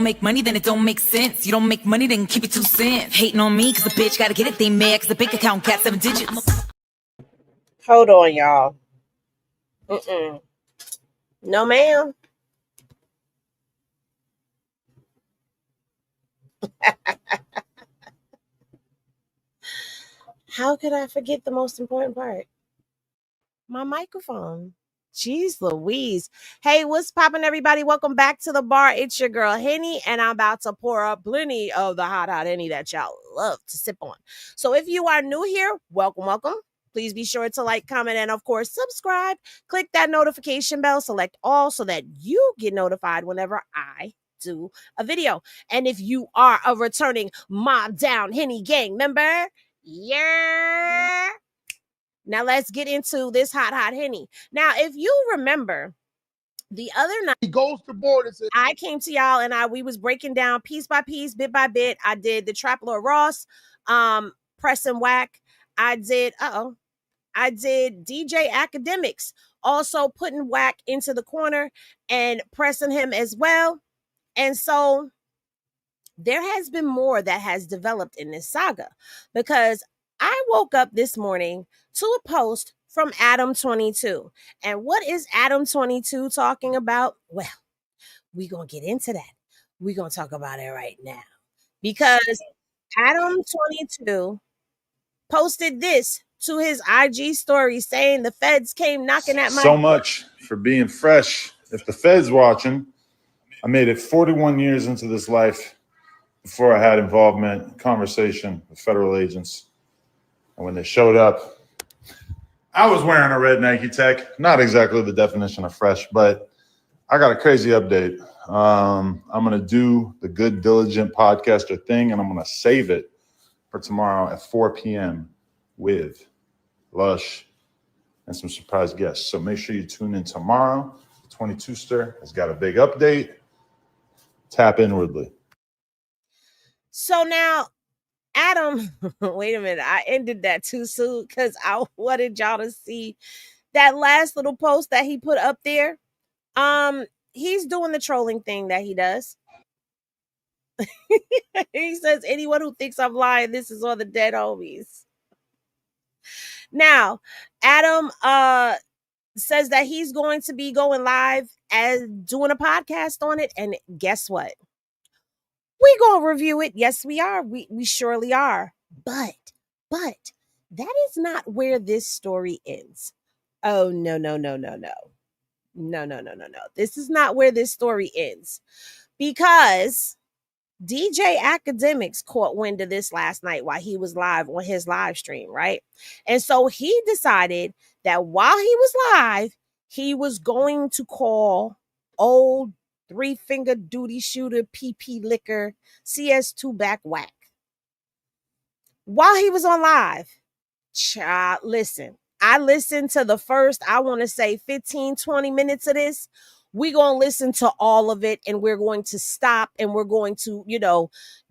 make money, then it don't make sense. You don't make money, then keep it 2 cents. Hating on me, cause the bitch gotta get it, they mad, cause the bank account got 7 digits. Hold on, y'all. No, ma'am. How could I forget the most important part? My microphone. Jeez Louise. Hey, what's poppin', everybody? Welcome back to the bar. It's your girl, Henny, and I'm about to pour up plenty of the hot Henny that y'all love to sip on. So if you are new here, welcome. Please be sure to like, comment, and of course, subscribe. Click that notification bell, select all so that you get notified whenever I do a video. And if you are a returning Mob Down Henny Gang member, yeah. Now let's get into this hot Henny. Now, if you remember, the other night he goes to board and says, I came to y'all and we was breaking down piece by piece, bit by bit. I did the Trap Lord Ross, Press and Wack. I did DJ Akademiks, also putting Wack into the corner and pressing him as well. And so there has been more that has developed in this saga, because I woke up this morning to a post from Adam22. And what is Adam22 talking about? Well, we're going to get into that. We're going to talk about it right now, because Adam22 posted this to his IG story saying the feds came knocking at my So much for being fresh. If the feds watching, I made it 41 years into this life before I had involvement, conversation with federal agents. And when they showed up, I was wearing a red Nike Tech. Not exactly the definition of fresh, but I got a crazy update. I'm going to do the Good Diligent podcaster thing, and I'm going to save it for tomorrow at 4 p.m. with Lush and some surprise guests. So make sure you tune in tomorrow. 22ster has got a big update. Tap inwardly. So now, Adam, wait a minute. I ended that too soon because I wanted y'all to see that last little post that he put up there. He's doing the trolling thing that he does. He says, anyone who thinks I'm lying, this is all the dead homies. Now, Adam says that he's going to be going live and doing a podcast on it. And guess what? We gonna review it. Yes, we are. We surely are. But that is not where this story ends. Oh, no. This is not where this story ends, because DJ Akademiks caught wind of this last night while he was live on his live stream, right? And so he decided that while he was live, he was going to call old 3-finger duty shooter PP liquor CS2 back Wack. While he was on live, child, listen. I listened to the first, I want to say 15, 20 minutes of this. We're going to listen to all of it, and we're going to stop, and we're going to,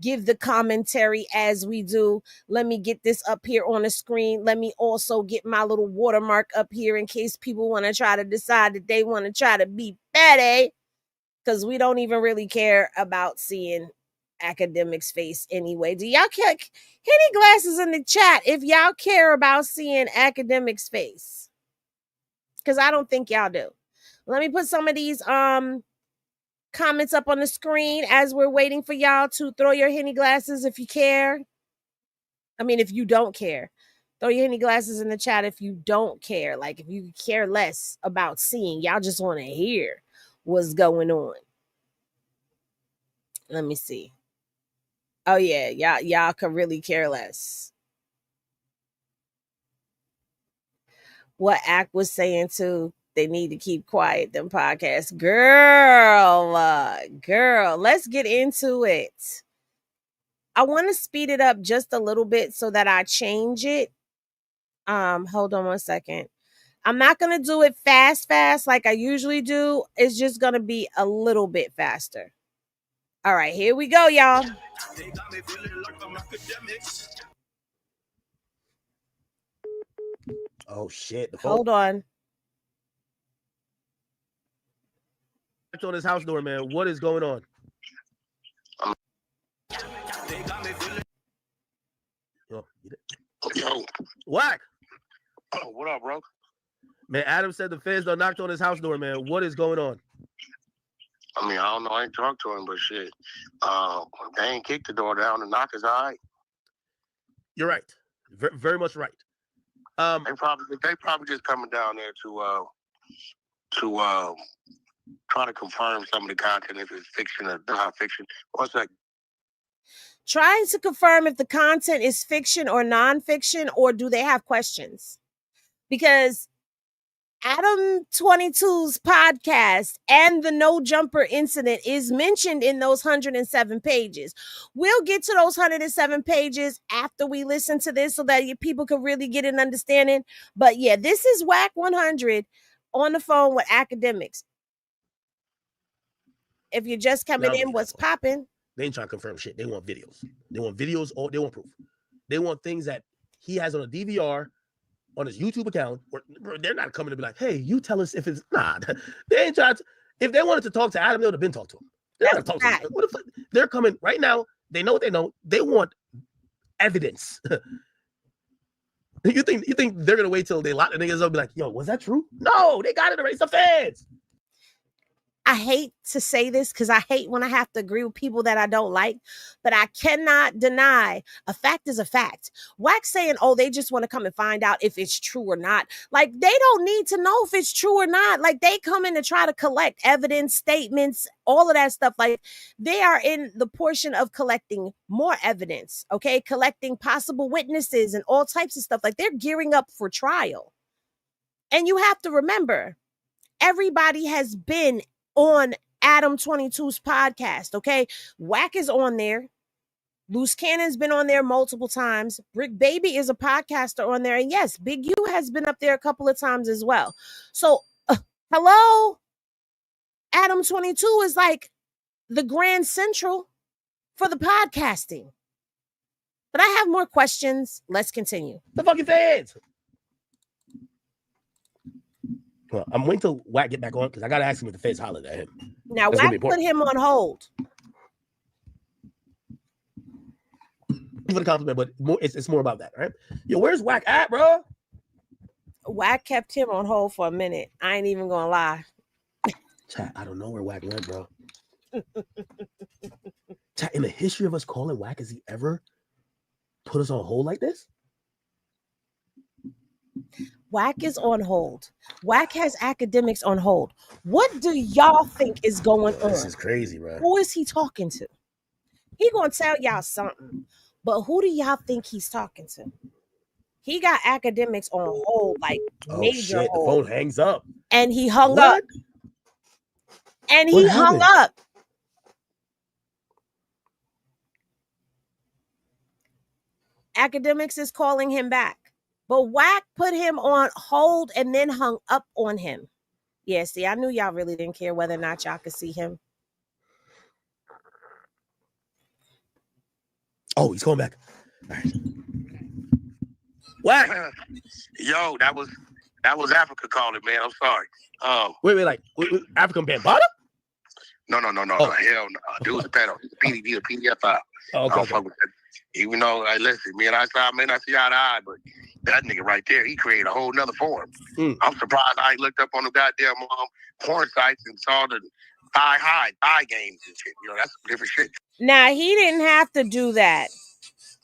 give the commentary as we do. Let me get this up here on the screen. Let me also get my little watermark up here in case people want to try to decide that they want to try to be petty, because we don't even really care about seeing Akademiks' face anyway. Do y'all care? Henny Glasses in the chat if y'all care about seeing Akademiks' face, because I don't think y'all do. Let me put some of these comments up on the screen as we're waiting for y'all to throw your Henny Glasses if you care. I mean, if you don't care, throw your Henny Glasses in the chat if you don't care. Like, if you care less about seeing, y'all just want to hear what's going on. Let me see. Oh yeah, y'all could really care less. What Ack was saying too, they need to keep quiet, them podcasts. Girl, let's get into it. I want to speed it up just a little bit so that I change it. Hold on one second. I'm not going to do it fast like I usually do. It's just going to be a little bit faster. All right, here we go, y'all. oh shit. Hold on. On his house door, man. What is going on? Yo, Wack. what up, bro? Man, Adam said the feds done knocked on his house door, man. What is going on? I mean, I don't know. I ain't talked to him, but shit. They ain't kicked the door down. The knock is all right. You're right. Very much right. They probably just coming down there to try to confirm some of the content, if it's fiction or not fiction. One second. Trying to confirm if the content is fiction or nonfiction, or do they have questions? Because Adam 22's podcast and the No Jumper incident is mentioned in those 107 pages. We'll get to those 107 pages after we listen to this so that people can really get an understanding. But yeah, this is Wack 100 on the phone with Akademiks. If you're just coming in, what's popping? They ain't trying to confirm shit. They want videos. They want videos, or they want proof. They want things that he has on a DVR on his YouTube account. Or they're not coming to be like, hey, you tell us if it's not. They ain't trying to. If they wanted to talk to Adam, they would have been talked to him. They're not talking to him. What if they're coming right now? They know what they know. They want evidence. You think they're gonna wait till they lock the niggas up and be like, yo, was that true? No, they got it already. It's the feds. I hate to say this because I hate when I have to agree with people that I don't like, but I cannot deny a fact is a fact. Wack saying, oh, they just want to come and find out if it's true or not. Like, they don't need to know if it's true or not. Like, they come in to try to collect evidence, statements, all of that stuff. Like, they are in the portion of collecting more evidence, okay? Collecting possible witnesses and all types of stuff. Like, they're gearing up for trial. And you have to remember, everybody has been on Adam 22's podcast, okay? Wack is on there. Loose Cannon's been on there multiple times. Brick Baby is a podcaster on there. And yes, Big U has been up there a couple of times as well. So, hello? Adam 22 is like the grand central for the podcasting. But I have more questions. Let's continue. The fucking feds. Well, I'm waiting till Wack get back on because I gotta ask him if the feds hollered at him. Now, Wack put him on hold. For the compliment, but it's more about that, right? Yo, where's Wack at, bro? Wack kept him on hold for a minute. I ain't even gonna lie. Chat, I don't know where Wack went, bro. Chat, in the history of us calling Wack, has he ever put us on hold like this? Wack is on hold. Wack has Akademiks on hold. What do y'all think is going on? This is crazy, bro. Who is he talking to? He gonna tell y'all something, but who do y'all think he's talking to? He got Akademiks on hold, like major shit, hold. the phone hangs up. And he hung up. And he hung up. Akademiks is calling him back. But Wack put him on hold and then hung up on him. Yeah, see, I knew y'all really didn't care whether or not y'all could see him. Oh, he's coming back. All right. Wack. Yo, that was Africa calling, man. I'm sorry. Wait, like African Bambaataa? No. Hell no. Dude's a pedo. He's a PDF file. Oh, okay. I don't fuck with that. Even though, like, listen, me and I may not see eye to eye, but that nigga right there, he created a whole nother form. I'm surprised I looked up on the goddamn porn sites and saw the thigh games and shit. You know, that's some different shit. Now, he didn't have to do that.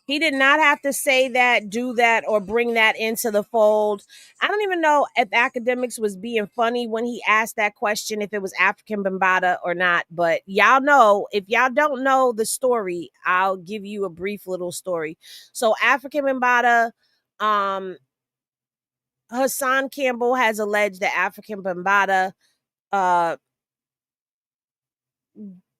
He did not have to say that, do that, or bring that into the fold. I don't even know if Akademiks was being funny when he asked that question, if it was African Bambaataa or not. But y'all know, if y'all don't know the story, I'll give you a brief little story. So African Bambaataa, Hassan Campbell has alleged that African Bambaataa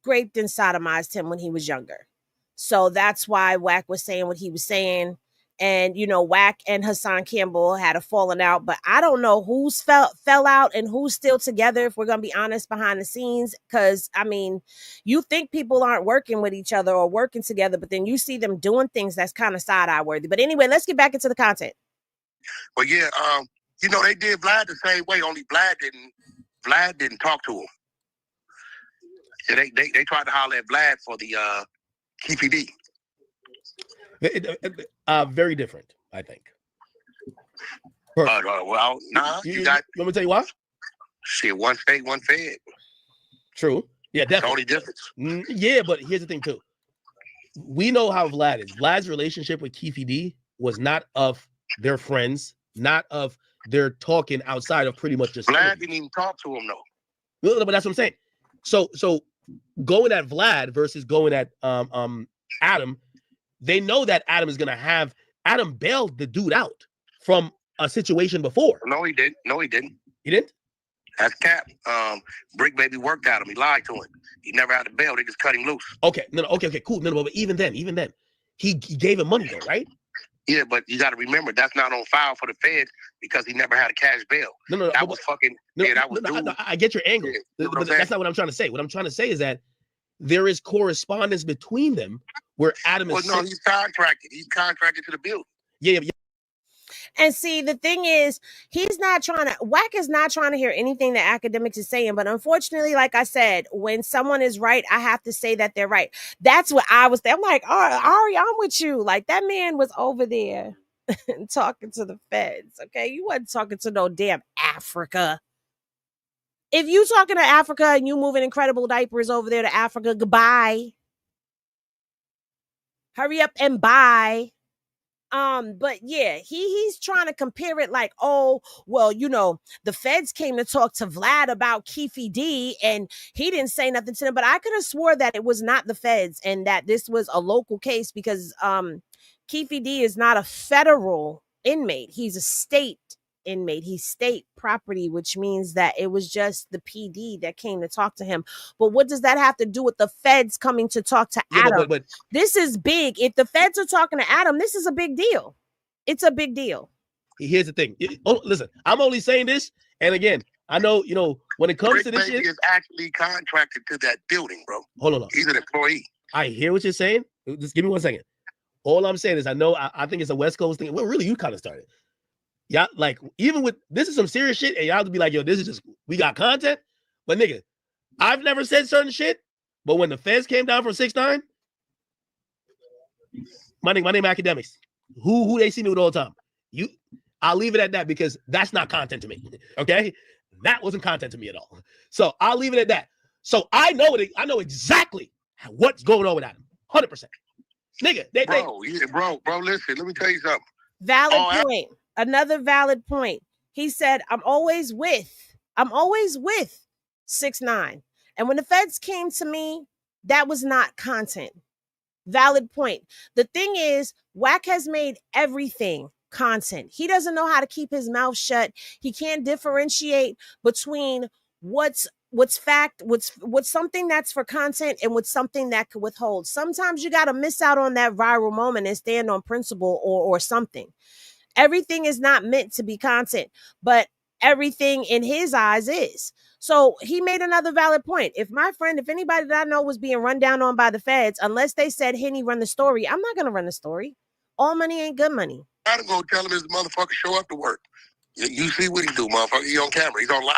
raped and sodomized him when he was younger. So that's why Wack was saying what he was saying. And, you know, Wack and Hassan Campbell had a falling out, but I don't know who's fell out and who's still together, if we're going to be honest, behind the scenes. Because, I mean, you think people aren't working with each other or working together, but then you see them doing things that's kind of side-eye worthy. But anyway, let's get back into the content. But yeah, you know, they did Vlad the same way, only Vlad didn't talk to him. So they tried to holler at Vlad for the KPD. Very different. I think. Well, nah, you got. Let me tell you why. Shit, one state, one fed. True. Yeah, That's the definitely. only difference. Yeah, but here's the thing too. We know how Vlad is. Vlad's relationship with Keefe D was not of their friends, not of their talking outside of pretty much just. Vlad didn't even talk to him though. No, but that's what I'm saying. So going at Vlad versus going at Adam, they know that Adam is gonna have Adam bailed the dude out from a situation before. No, he didn't. No, he didn't. He didn't? That's cap. Brick Baby worked at him. He lied to him. He never had to bail. They just cut him loose. Okay, okay, cool. No, but even then, he gave him money though, right? Yeah, but you got to remember that's not on file for the feds because he never had a cash bail. No, that was fucking. Yeah, that was. I get your angle, but that's not what I'm trying to say. What I'm trying to say is that there is correspondence between them where Adam is. Well, no, he's contracted. He's contracted to the building. Yeah. And see, the thing is, Wack is not trying to hear anything that Akademiks is saying. But unfortunately, like I said, when someone is right, I have to say that they're right. That's what I was saying. I'm like, Ari, I'm with you. Like, that man was over there talking to the feds. Okay, you wasn't talking to no damn Africa. If you talking to Africa and you moving incredible diapers over there to Africa, goodbye. Hurry up and buy. But yeah, he's trying to compare it like, oh, well, you know, the feds came to talk to Vlad about Keefe D and he didn't say nothing to them. But I could have swore that it was not the feds and that this was a local case because Keefe D is not a federal inmate. He's a state inmate. He's state property, which means that it was just the PD that came to talk to him. But what does that have to do with the feds coming to talk to Adam? But this is big. If the feds are talking to Adam, this is a big deal. It's a big deal. Here's the thing. Listen, I'm only saying this, and again, I know, you know, when it comes to this shit, is actually contracted to that building, bro. Hold on. He's an employee. I hear what you're saying. Just give me 1 second. All I'm saying is I think it's a West Coast thing. Well, really, you kind of started. Yeah, like even with this is some serious shit, and y'all have to be like, yo, this is just we got content. But nigga, I've never said certain shit. But when the feds came down from 6ix9ine, my name Akademiks. Who they see me with all the time. I'll leave it at that because that's not content to me. Okay, that wasn't content to me at all. So I'll leave it at that. So I know exactly what's going on with Adam. 100%. Nigga, bro, listen, let me tell you something. Valid point. Another valid point. He said, I'm always with 6ix9ine. And when the feds came to me, that was not content. Valid point. The thing is, Wack has made everything content. He doesn't know how to keep his mouth shut. He can't differentiate between what's fact, what's something that's for content and what's something that could withhold. Sometimes you got to miss out on that viral moment and stand on principle or something. Everything is not meant to be content, but everything in his eyes is. So he made another valid point. If anybody that I know was being run down on by the feds, unless they said, Henny, run the story, I'm not going to run the story. All money ain't good money. I'm going to tell him his motherfucker show up to work. You see what he do, motherfucker. He on camera. He's on live.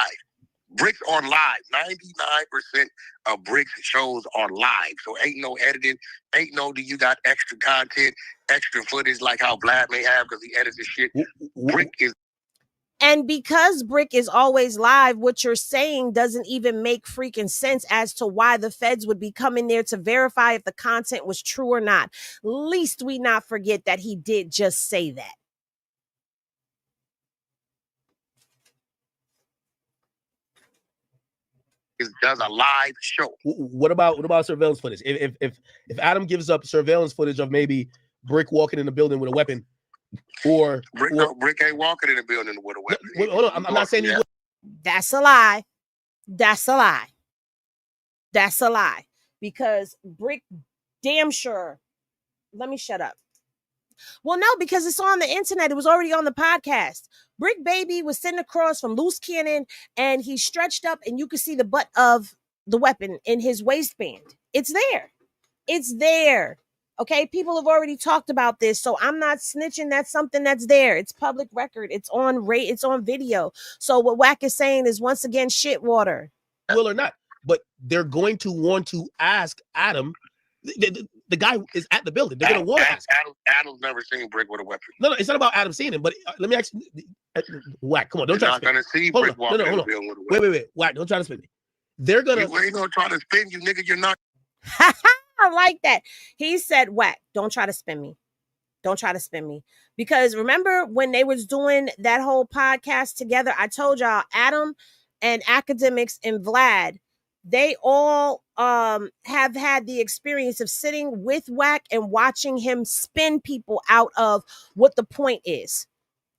Bricks on live. 99% of Bricks shows are live. So ain't no editing. Ain't no do you got extra content, extra footage like how Vlad may have because he edits his shit. Brick is. And because Brick is always live, what you're saying doesn't even make freaking sense as to why the feds would be coming there to verify if the content was true or not. Least we not forget that he did just say that. Does a live show. What about surveillance footage? If Adam gives up surveillance footage of maybe Brick walking in the building with a weapon, or Brick ain't walking in the building with a weapon. Hold on, I'm not saying he would. That's a lie. That's a lie. That's a lie. Because Brick damn sure. Let me shut up. Well, no, because it's on the internet. It was already on the podcast. Brick Baby was sitting across from Loose Cannon and he stretched up and you could see the butt of the weapon in his waistband. It's there. It's there. Okay, people have already talked about this, so I'm not snitching. That's something that's there. It's public record. It's on video. So what Wack is saying is once again shit water. Will or not, but they're going to want to ask Adam The guy is at the building. They're going to want to ask. Adam's never seen Brick with a weapon. No, it's not about Adam seeing him, but let me ask you. Wack, come on, don't try to spin. You're not going to see Brick walking in the building with a weapon. Wait. Wack, don't try to spin me. They're going to. You ain't going to try to spin you, nigga. You're not. I like that. He said, Wack, don't try to spin me. Don't try to spin me. Because remember when they was doing that whole podcast together, I told y'all Adam and Akademiks and Vlad, they all have had the experience of sitting with Wack and watching him spin people out of what the point is.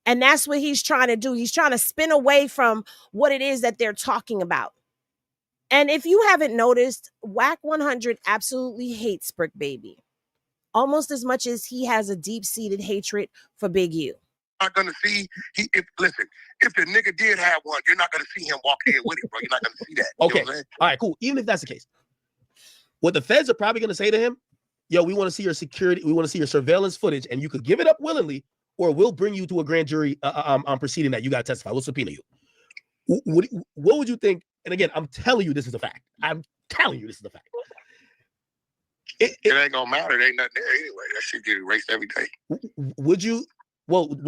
And that's what he's trying to do. He's trying to spin away from what it is that they're talking about. And if you haven't noticed, Wack 100 absolutely hates Brick Baby. Almost as much as he has a deep-seated hatred for Big U. Not gonna see if the nigga did have one, you're not gonna see him walk in with it, bro. You're not gonna see that. Okay. All right, cool. Even if that's the case, what the feds are probably gonna say to him, yo, we want to see your security, we want to see your surveillance footage, and you could give it up willingly, or we'll bring you to a grand jury proceeding that you gotta testify. We'll subpoena you. What would you think? And again, I'm telling you this is a fact. I'm telling you this is a fact. It ain't gonna matter. There ain't nothing there anyway. That shit get erased every day. Would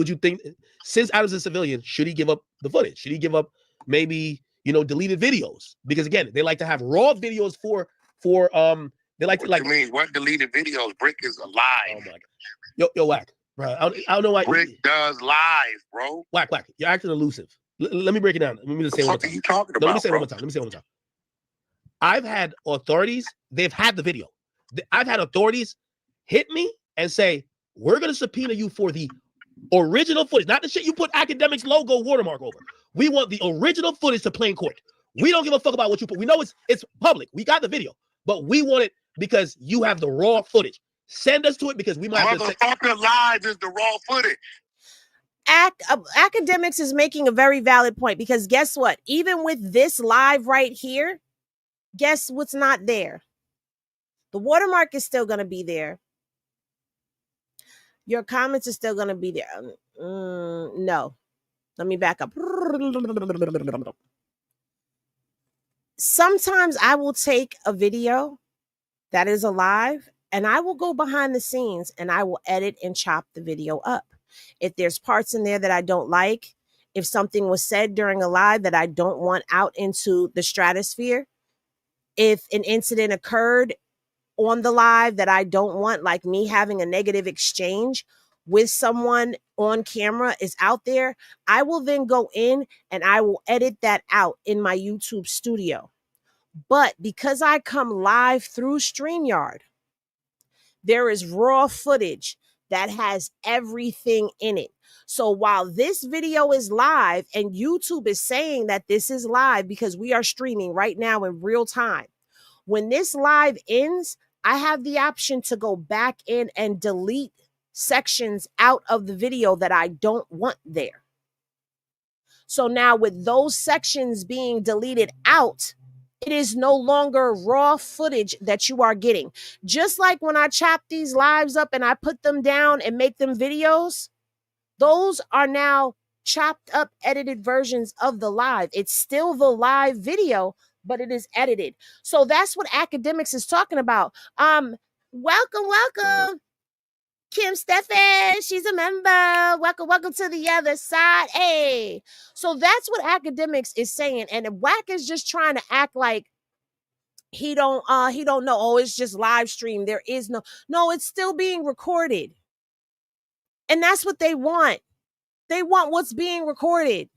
you think, since Adam's a civilian, should he give up the footage? Should he give up maybe, deleted videos? Because again, they like to have raw videos for they like what you mean? What deleted videos? Brick is alive. Oh my God. Yo, Wack, bro. I don't know why. Brick does live, bro. Wack. You're acting elusive. Let me break it down. Let me just say what you talking about? Let me say it one more time. I've had authorities, they've had the video. I've had authorities hit me and say, we're going to subpoena you for the original footage, not the shit you put Akademiks logo watermark over. We want the original footage to play in court. We don't give a fuck about what you put. We know it's public. We got the video, but we want it because you have the raw footage. Send us to it because we might have to. Motherfucker live is the raw footage. Akademiks is making a very valid point because guess what? Even with this live right here, guess what's not there? The watermark is still going to be there. Your comments are still going to be there. No. Let me back up. Sometimes I will take a video that is alive and I will go behind the scenes and I will edit and chop the video up. If there's parts in there that I don't like, if something was said during a live that I don't want out into the stratosphere, if an incident occurred on the live that I don't want, like me having a negative exchange with someone on camera is out there, I will then go in and I will edit that out in my YouTube studio. But because I come live through StreamYard, there is raw footage that has everything in it. So while this video is live and YouTube is saying that this is live because we are streaming right now in real time, when this live ends, I have the option to go back in and delete sections out of the video that I don't want there. So now with those sections being deleted out, it is no longer raw footage that you are getting. Just like when I chop these lives up and I put them down and make them videos, those are now chopped up, edited versions of the live. It's still the live video, but it is edited. So that's what Akademiks is talking about. Welcome. Kim Stephan, she's a member. Welcome to the other side. Hey. So that's what Akademiks is saying. And Wack is just trying to act like he don't know. Oh, it's just live stream. There is no, it's still being recorded. And that's what they want. They want what's being recorded.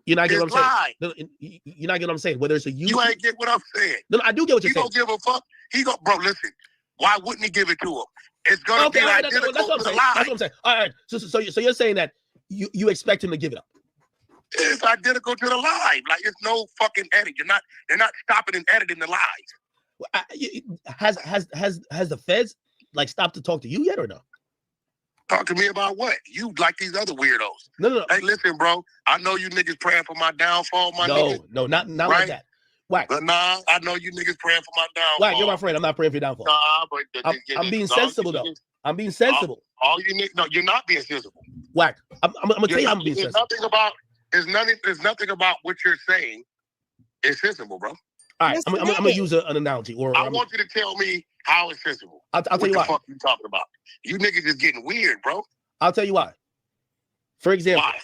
You're not getting what I'm saying. No, you're not getting what I'm saying. Whether it's a you ain't get what I'm saying. No, I do get what you're saying. He don't give a fuck. Bro, listen. Why wouldn't he give it to him? It's gonna be identical to the lie. That's what I'm saying. All right. So you're saying that you expect him to give it up. It's identical to the live. Like it's no fucking edit. They're not stopping and editing the live. Has the feds stopped to talk to you yet or no? Talk to me about what? You like these other weirdos. No. Hey, listen, bro. I know you niggas praying for my downfall, nigga. No, not right? like that. Wack. But nah, I know you niggas praying for my downfall. Wack, you're my friend. I'm not praying for your downfall. Nah, but I'm being sensible, though. I'm being sensible. All you niggas, no, you're not being sensible. Wack, I'm gonna tell you how I'm being sensible. There's nothing about what you're saying is sensible, bro. All right, I'm gonna use an analogy. I want you to tell me How is sensible? I'll tell you why. What the fuck you talking about? You niggas is getting weird, bro. I'll tell you why. For example, Why?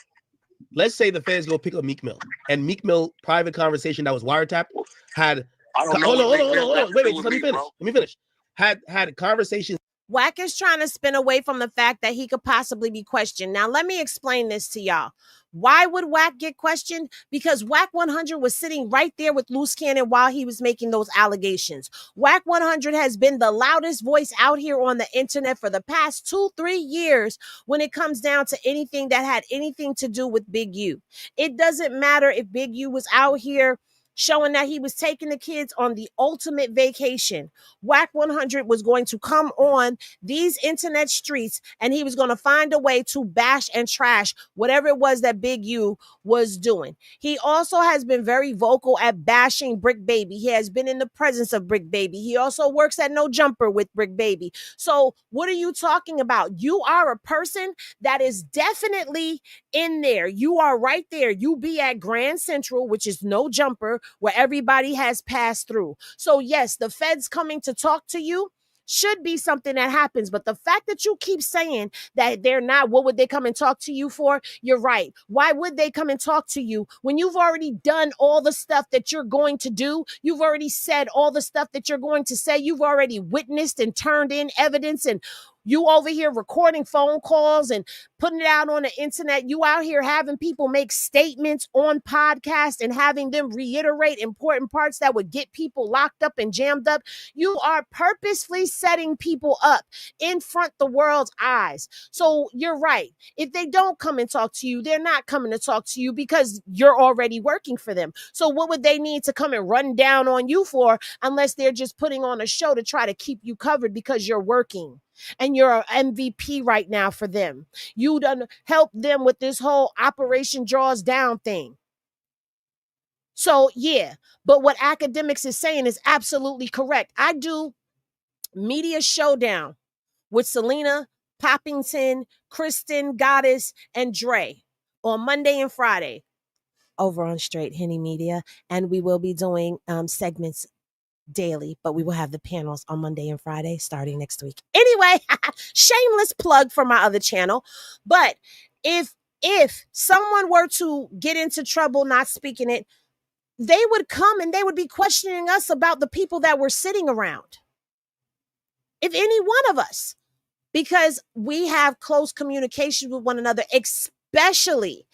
let's say the feds go pick up Meek Mill, and Meek Mill private conversation that was wiretapped had. I don't know. Hold on. Wait, just let me finish. Let me finish. Had conversations. Wack is trying to spin away from the fact that he could possibly be questioned. Now, let me explain this to y'all. Why would Wack get questioned? Because Wack 100 was sitting right there with Loose Cannon while he was making those allegations. Wack 100 has been the loudest voice out here on the internet for the past 2-3 years when it comes down to anything that had anything to do with Big U. It doesn't matter if Big U was out here showing that he was taking the kids on the ultimate vacation. Wack 100 was going to come on these internet streets and he was going to find a way to bash and trash whatever it was that Big U was doing. He also has been very vocal at bashing Brick Baby. He has been in the presence of Brick Baby. He also works at No Jumper with Brick Baby. So what are you talking about? You are a person that is definitely in there. You are right there. You be at Grand Central, which is No Jumper, where everybody has passed through. So yes, the feds coming to talk to you should be something that happens. But the fact that you keep saying that they're not, what would they come and talk to you for? You're right. Why would they come and talk to you when you've already done all the stuff that you're going to do? You've already said all the stuff that you're going to say. You've already witnessed and turned in evidence, and you over here recording phone calls and putting it out on the internet. You out here having people make statements on podcasts and having them reiterate important parts that would get people locked up and jammed up. You are purposefully setting people up in front of the world's eyes. So you're right. If they don't come and talk to you, they're not coming to talk to you because you're already working for them. So what would they need to come and run down on you for unless they're just putting on a show to try to keep you covered because you're working? And you're an MVP right now for them. You done help them with this whole Operation Draws Down thing. So yeah, but what Akademiks is saying is absolutely correct. I do Media Showdown with Selena, Poppington, Kristen, Goddess, and Dre on Monday and Friday over on Straight Henny Media. And we will be doing segments daily, but we will have the panels on Monday and Friday starting next week. Anyway, shameless plug for my other channel. But if someone were to get into trouble not speaking it, they would come and they would be questioning us about the people that we're sitting around. If any one of us, because we have close communication with one another, especially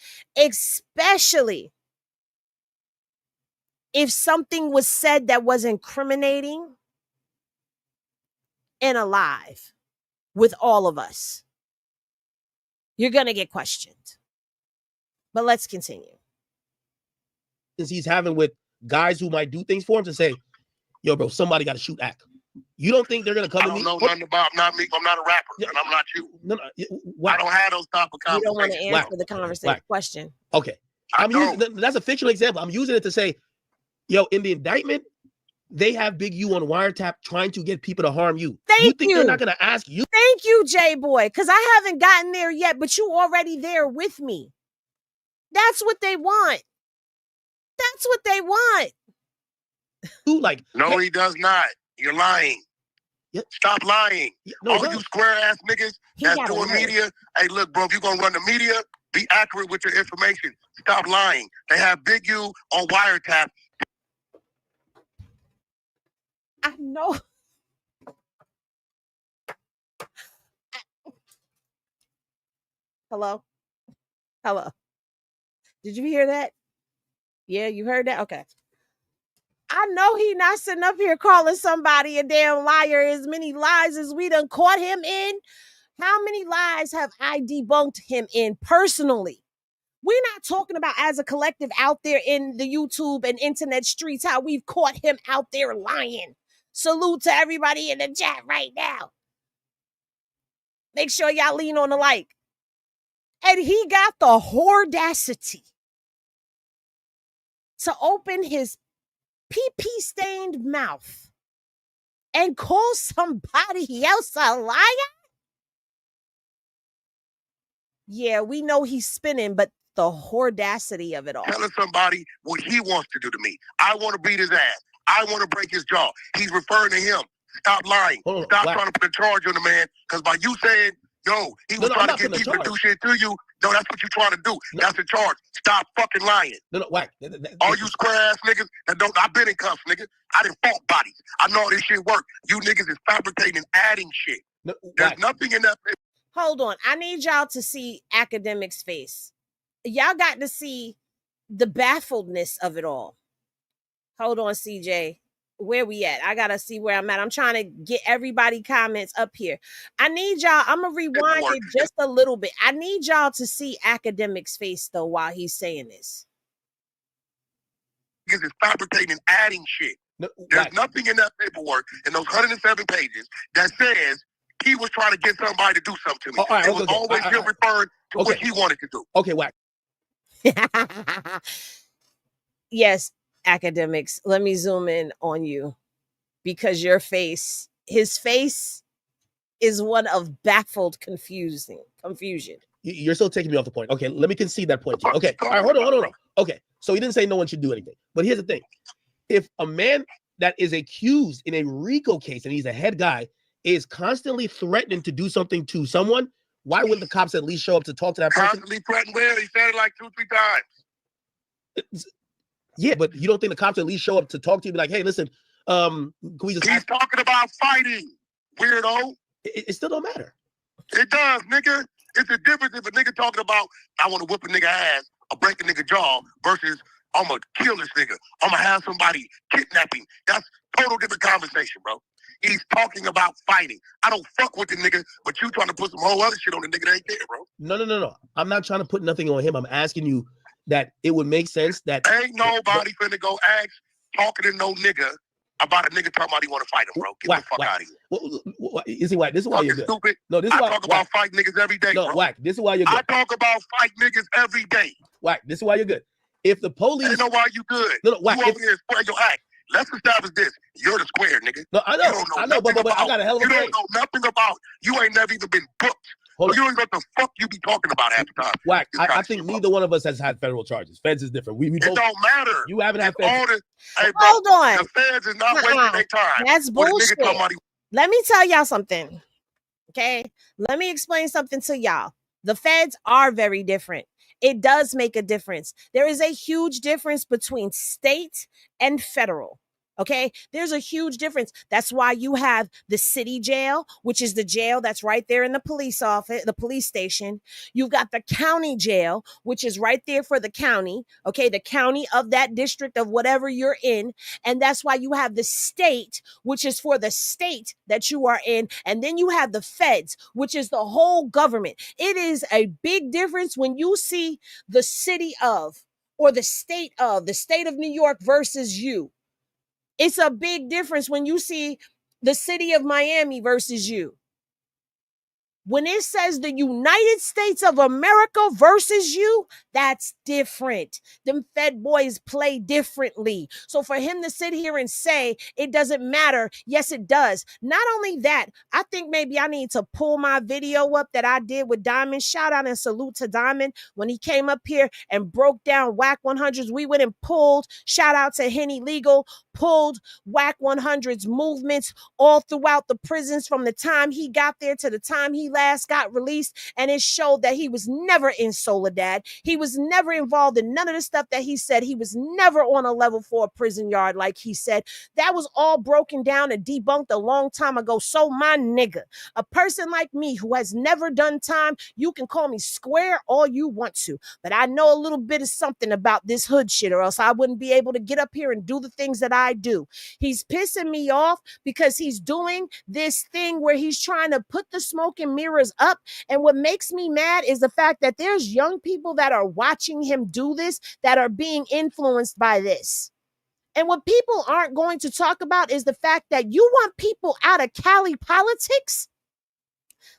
if something was said that was incriminating and alive with all of us, you're going to get questioned. But let's continue. He's having with guys who might do things for him to say, yo, bro, somebody got to shoot Ack. You don't think they're going to come to me? I don't know nothing about, I'm not a rapper, and I'm not you. No, I don't have those type of conversations. You don't want to answer the conversation question. Okay. That's a fictional example. I'm using it to say, yo, in the indictment, they have Big U on wiretap trying to get people to harm you. You think they're not going to ask you? Thank you, J-Boy, because I haven't gotten there yet, but you already there with me. That's what they want. That's what they want. No, he does not. You're lying. Yep. Stop lying. All you square ass niggas that's doing media. Hey, look, bro, if you're going to run the media, be accurate with your information. Stop lying. They have Big U on wiretap. I know. Hello? Did you hear that? Yeah, you heard that? Okay. I know he not sitting up here calling somebody a damn liar. As many lies as we done caught him in. How many lies have I debunked him in personally? We're not talking about as a collective out there in the YouTube and internet streets, how we've caught him out there lying. Salute to everybody in the chat right now. Make sure y'all lean on the like. And he got the audacity to open his pee-pee stained mouth and call somebody else a liar? Yeah, we know he's spinning, but the audacity of it all. Telling somebody what he wants to do to me. I want to beat his ass. I want to break his jaw. He's referring to him. Stop lying. Hold on, Stop Wack. trying to put a charge on the man. Because by you saying, yo, he was trying to get people to do shit to you, no, that's what you're trying to do. No. That's a charge. Stop fucking lying. No, Wack. All you square ass niggas that don't, I've been in cuffs, nigga. I done fought bodies. I know how this shit work. You niggas is fabricating and adding shit. No, There's nothing in that. Hold on. I need y'all to see Akademiks' face. Y'all got to see the baffledness of it all. Hold on, CJ. Where we at? I gotta see where I'm at. I'm trying to get everybody comments up here. I need y'all. I'm gonna rewind it just a little bit. I need y'all to see Akademiks' face though while he's saying this. Niggas is fabricating and adding shit. No, There's nothing in that paperwork in those 107 pages that says he was trying to get somebody to do something to me. It was always him referring to what he wanted to do. Okay, Wack. Yes, Akademiks. Let me zoom in on you because his face is one of baffled confusion. You're still taking me off the point. Okay, let me concede that point to you. Okay, all right, hold on. Okay, so he didn't say no one should do anything. But here's the thing. If a man that is accused in a Rico case and he's a head guy is constantly threatening to do something to someone, why wouldn't the cops at least show up to talk to that person? Constantly threatening where? He said it like 2-3 times. Yeah, but you don't think the cops at least show up to talk to you, be like, hey, listen, can we just... He's talking about fighting, weirdo. It still don't matter. It does, nigga. It's a difference if a nigga talking about, I want to whip a nigga ass or break a nigga jaw versus I'm going to kill this nigga. I'm going to have somebody kidnapping. That's total different conversation, bro. He's talking about fighting. I don't fuck with the nigga, but you trying to put some whole other shit on the nigga that ain't there, bro. No. I'm not trying to put nothing on him. I'm asking you that it would make sense that... Ain't nobody finna go ask talking to no nigga about a nigga talking about he want to fight him, bro. Get the fuck out of here. You see, Wack, this is why you're good. Stupid. No, this is why... I talk about fight niggas every day, no, bro. Wack, this is why you're good. I talk about fight niggas every day. Wack, this is why you're good. If the police... I know why you good. No, Wack, you over here square your act. Let's establish this. You're the square, nigga. No, I know, but I got a hell of a You don't know nothing about... You ain't never even been booked. So you ain't know what the fuck you be talking about half the time. Wack, I think neither one of us has had federal charges. Feds is different. We it both, don't matter. You haven't had feds. Hey, bro, hold on. The feds is not wasting their time. That's bullshit. Let me tell y'all something. Okay? Let me explain something to y'all. The feds are very different. It does make a difference. There is a huge difference between state and federal. Okay, there's a huge difference. That's why you have the city jail, which is the jail that's right there in the police office, the police station. You've got the county jail, which is right there for the county. Okay, the county of that district of whatever you're in. And that's why you have the state, which is for the state that you are in. And then you have the feds, which is the whole government. It is a big difference when you see the city of or the state of New York versus you. It's a big difference when you see the city of Miami versus you. When it says the United States of America versus you, that's different. Them Fed boys play differently. So for him to sit here and say it doesn't matter, yes, it does. Not only that, I think maybe I need to pull my video up that I did with Diamond. Shout out and salute to Diamond when he came up here and broke down Wack 100s. We went and pulled, shout out to Henny Legal, pulled Wack 100's movements all throughout the prisons from the time he got there to the time he last got released, and it showed that he was never in Soledad. He was never involved in none of the stuff that he said. He was never on a level 4 prison yard like he said. That was all broken down and debunked a long time ago. So my nigga, a person like me who has never done time, you can call me square all you want to, but I know a little bit of something about this hood shit, or else I wouldn't be able to get up here and do the things that I do. He's pissing me off because he's doing this thing where he's trying to put the smoke and mirrors up. And what makes me mad is the fact that there's young people that are watching him do this, that are being influenced by this. And what people aren't going to talk about is the fact that you want people out of Cali politics.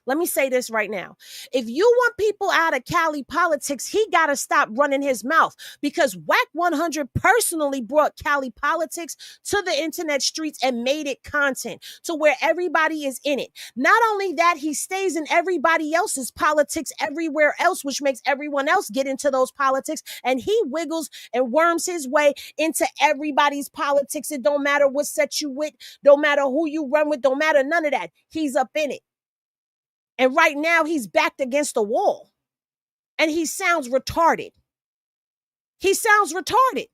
Let me say this right now. If you want people out of Cali politics, he got to stop running his mouth, because Wack 100 personally brought Cali politics to the internet streets and made it content to where everybody is in it. Not only that, he stays in everybody else's politics everywhere else, which makes everyone else get into those politics. And he wiggles and worms his way into everybody's politics. It don't matter what set you with, don't matter who you run with, don't matter none of that. He's up in it. And right now he's backed against the wall. And he sounds retarded. He sounds retarded.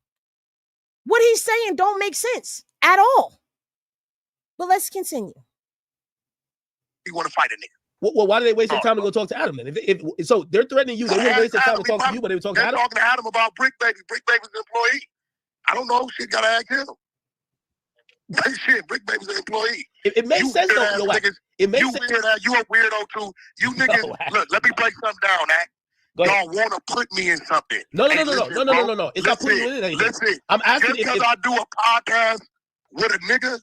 What he's saying don't make sense at all. But let's continue. You want to fight a nigga. Well, why did they waste their time to go talk to Adam then? If so, they're threatening you. They wouldn't waste their time to talk to you, but they would talk to They're Adam. talking to Adam about Brick Baby. Brick Baby's an employee. I don't know. Shit, gotta ask him. Shit, Brick Baby's an employee. It makes sense though. No, it makes sense. You a weirdo too. You niggas, look, let me break something down, Act. Y'all want to put me in something. No. It's not putting you in anything. Listen, I'm asking just because I do a podcast with a nigga,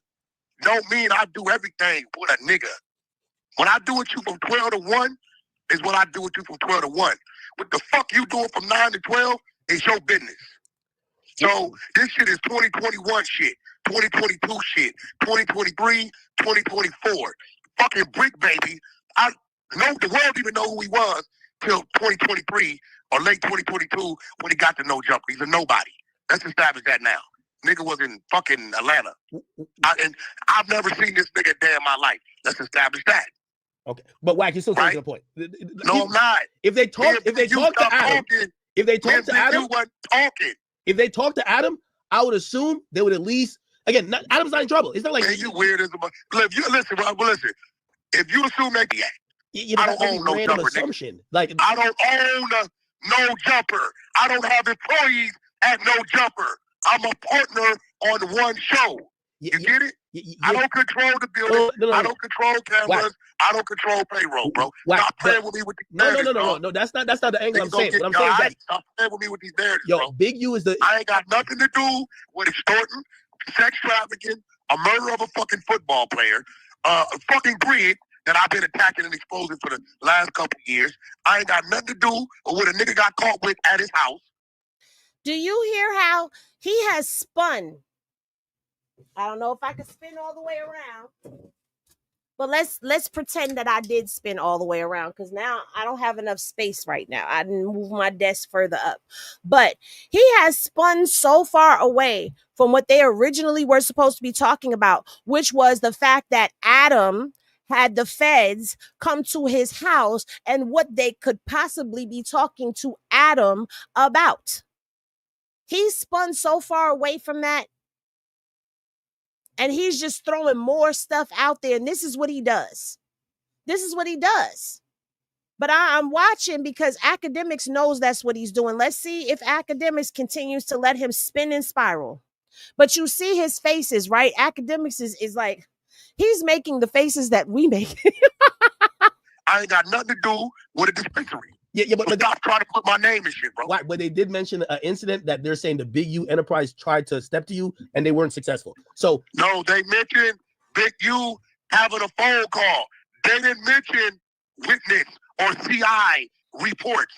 don't mean I do everything with a nigga. When I do with you from 12 to 1 is what I do with you from 12 to 1. What the fuck you doing from 9 to 12 is your business. So this shit is 2021 shit, 2022 shit, 2023, 2024. Fucking Brick Baby, I know the world didn't even know who he was till 2023 or late 2022 when he got to No Jumper. He's a nobody. Let's establish that now. Nigga was in fucking Atlanta. And I've never seen this nigga a day in my life. Let's establish that. Okay, but Wack, you're still taking the point. No, I'm not. If they talk to Adam, if they talk to Adam, I would assume they would at least, again, Adam's not in trouble. It's not like you weird as a listen. If you assume they I don't own no jumper. Assumption. Like I don't own No Jumper. I don't have employees at No Jumper. I'm a partner on one show. You get it? I don't control the building. No. I don't control cameras. Wack. I don't control payroll, bro. Wack. Stop playing with me with these narratives. No. That's not the angle I'm saying. What I'm saying is that stop playing with me with these narratives, yo, bro. Big U is the. I ain't got nothing to do with extorting, sex trafficking, a murder of a fucking football player, a fucking breed that I've been attacking and exposing for the last couple of years. I ain't got nothing to do with what a nigga got caught with at his house. Do you hear how he has spun? I don't know if I can spin all the way around, but let's pretend that I did spin all the way around, because now I don't have enough space right now. I didn't move my desk further up, but he has spun so far away from what they originally were supposed to be talking about, which was the fact that Adam had the feds come to his house and what they could possibly be talking to Adam about. He spun so far away from that. And he's just throwing more stuff out there. And this is what he does. This is what he does. But I'm watching because Akademiks knows that's what he's doing. Let's see if Akademiks continues to let him spin and spiral. But you see his faces, right? Akademiks is like, he's making the faces that we make. I ain't got nothing to do with a dispensary. Yeah, but stop trying to put my name in shit, bro. Right, but they did mention an incident that they're saying the Big U Enterprise tried to step to you and they weren't successful. So no, they mentioned Big U having a phone call. They didn't mention witness or CI reports.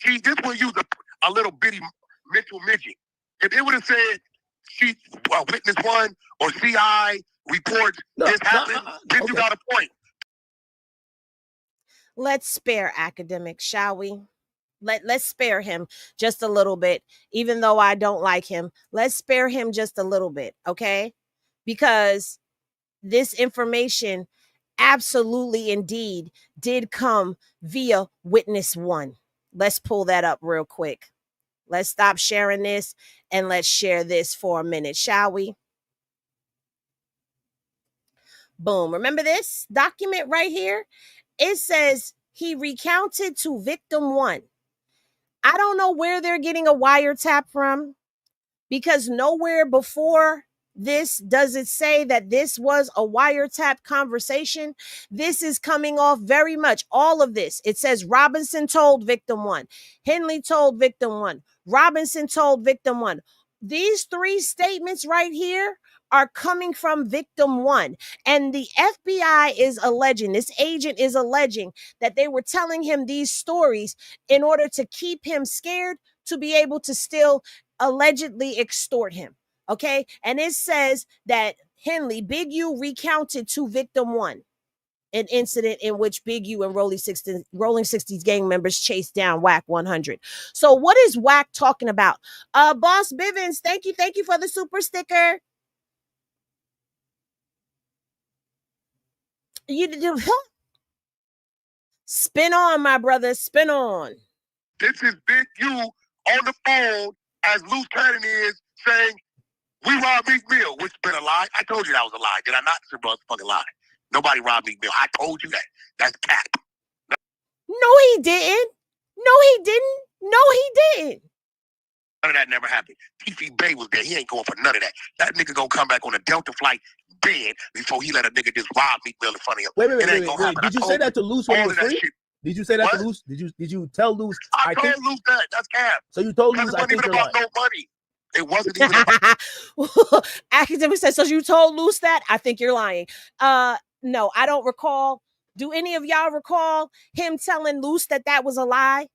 See, this will use a little bitty mental midget. If it would have said she witness one or CI reports this happened, then you got a point. Let's spare Akademiks, shall we? Let's spare him just a little bit, even though I don't like him. Let's spare him just a little bit, okay? Because this information absolutely indeed did come via witness one. Let's pull that up real quick. Let's stop sharing this and let's share this for a minute, shall we? Boom. Remember this document right here? It says he recounted to victim one. I don't know where they're getting a wiretap from, because nowhere before this does it say that this was a wiretap conversation. This is coming off very much all of this. It says Robinson told victim one. Henley told victim one. Robinson told victim one. These 3 statements right here are coming from victim 1. And the FBI is alleging, this agent is alleging that they were telling him these stories in order to keep him scared to be able to still allegedly extort him. Okay. And it says that Henley, Big U, recounted to victim 1 an incident in which Big U and Rolling 60s gang members chased down Wack 100. So what is Wack talking about? Boss Bivens, thank you for the super sticker. You spin on, my brother, spin on. This is Big U on the phone as Loose Cannon is saying, we robbed Meek Mill, which has been a lie. I told you that was a lie. Did I not? It's a fucking lie. Nobody robbed Meek Mill. I told you that. That's cap. No, he didn't. No, he didn't. No, he didn't. None of that never happened. Tiffy Bay was there. He ain't going for none of that. That nigga gonna come back on a Delta flight dead before he let a nigga just rob Meek Mill in front of him. Wait. Did you say that to Loose when he was free? Did you say that to Loose? Did you tell Loose? I told Loose that. That's cap. So you told Loose, it wasn't even about no money. It wasn't even about... Academics said, so you told Loose that? I think you're lying. No, I don't recall. Do any of y'all recall him telling Loose that that was a lie?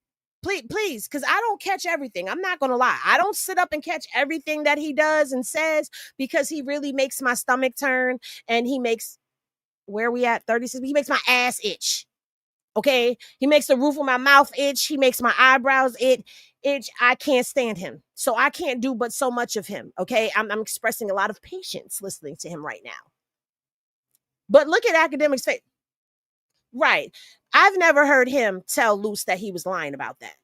Please, because I don't catch everything. I'm not going to lie. I don't sit up and catch everything that he does and says because he really makes my stomach turn and he makes, where we at, 36? He makes my ass itch. Okay? He makes the roof of my mouth itch. He makes my eyebrows itch. I can't stand him. So I can't do but so much of him. Okay? I'm expressing a lot of patience listening to him right now. But look at Akademiks' face. Right. I've never heard him tell Loose that he was lying about that.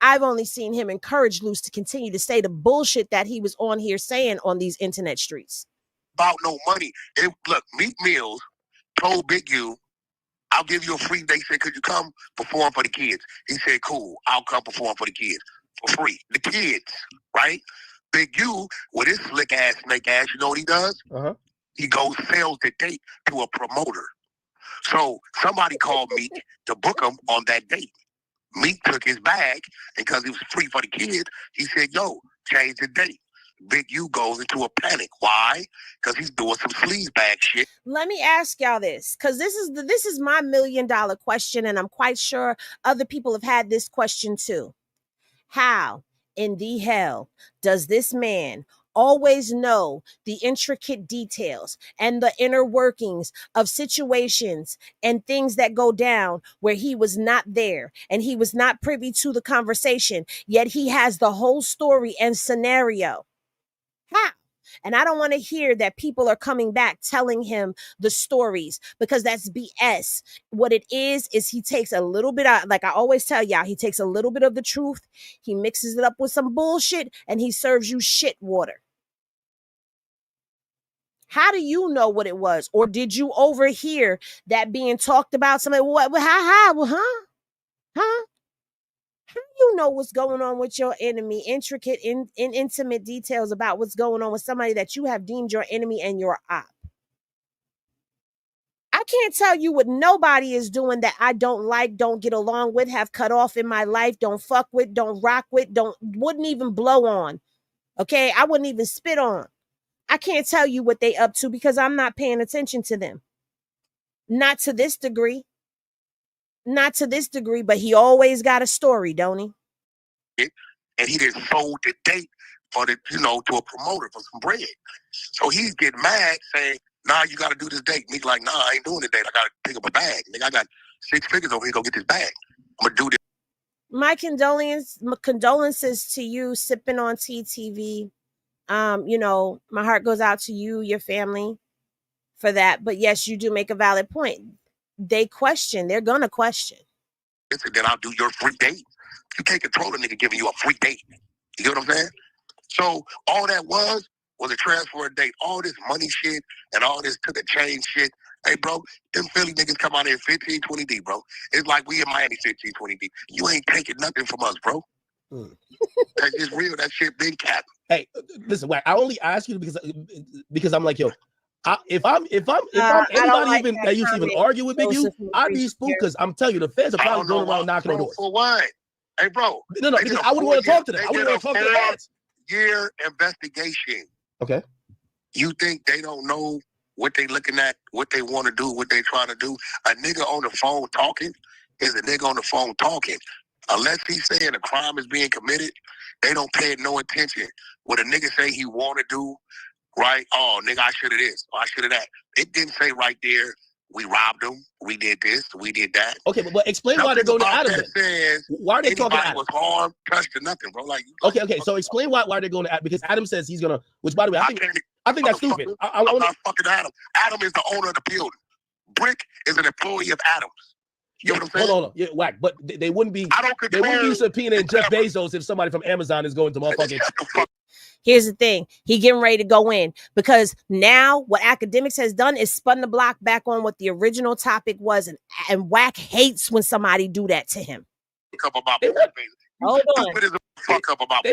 I've only seen him encourage Loose to continue to say the bullshit that he was on here saying on these internet streets. About no money. Look, Meek Mills told Big U, I'll give you a free. They said, could you come perform for the kids? He said, cool, I'll come perform for the kids for free. The kids, right? Big U, with his slick ass, snake ass, you know what he does? He goes sells the date to a promoter. So somebody called Meek to book him on that date. Meek took his bag, and because he was free for the kids, he said, yo, change the date. Big U goes into a panic. Why? Because he's doing some sleaze bag shit. Let me ask y'all this, because this is my $1 million question, and I'm quite sure other people have had this question too. How in the hell does this man always know the intricate details and the inner workings of situations and things that go down where he was not there and he was not privy to the conversation, yet he has the whole story and scenario? How? And I don't want to hear that people are coming back telling him the stories because that's BS. What it is he takes a little bit of, like I always tell y'all, he takes a little bit of the truth, he mixes it up with some bullshit, and he serves you shit water. How do you know what it was? Or did you overhear that being talked about? Somebody, what, huh? How do you know what's going on with your enemy? Intricate, intimate details about what's going on with somebody that you have deemed your enemy and your op. I can't tell you what nobody is doing that I don't like, don't get along with, have cut off in my life, don't fuck with, don't rock with, wouldn't even blow on. Okay, I wouldn't even spit on. I can't tell you what they up to because I'm not paying attention to them. Not to this degree. Not to this degree, but he always got a story, don't he? And he just sold the date for the, to a promoter for some bread. So he's getting mad saying, nah, you got to do this date. Meek like, nah, I ain't doing the date. I got to pick up a bag. Nigga, I got 6 figures over here. Go get this bag. I'm going to do this. My condolences to you sipping on TTV. My heart goes out to you, your family for that. But yes, you do make a valid point. They're going to question. Then I'll do your free date. You can't control a nigga giving you a free date. You get what I'm saying? So all that was a transfer of date. All this money shit and all this took a chain shit. Hey, bro, them Philly niggas come out here 15, 20 deep, bro. It's like we in Miami 15, 20 deep. You ain't taking nothing from us, bro. That's just real. That shit big cap. Hey, listen, Wack, I only ask you because I'm like, yo, if I'm anybody even that used to even argue with Big U, I'd be spooked because I'm telling you, the feds are probably going around knocking on doors. For what? Hey, bro. No, because I wouldn't want to talk to them. I wouldn't want to talk to the feds. 4-year investigation. Okay. You think they don't know what they looking at, what they want to do, what they trying to do? A nigga on the phone talking is a nigga on the phone talking. Unless he's saying a crime is being committed, they don't pay no attention. What a nigga say he want to do, right? Oh, nigga, I should have this, or I should have that. It didn't say right there, we robbed him, we did this, we did that. Okay, but explain why they're going to Adam then. Says why are they talking to Adam? Was harmed, touched, or nothing, bro. Like, okay. So explain why they're going to Adam, because Adam says he's gonna. Which, by the way, I think that's stupid. I'm not fucking Adam. Adam is the owner of the building. Brick is an employee of Adams. You know what I'm saying? Hold on, yeah, Wack. But they wouldn't be. They wouldn't be subpoenaing Jeff Bezos if somebody from Amazon is going to motherfucking. Here's the thing. He getting ready to go in because now what Akademiks has done is spun the block back on what the original topic was. And Wack hates when somebody do that to him. Hold on. Fuck up about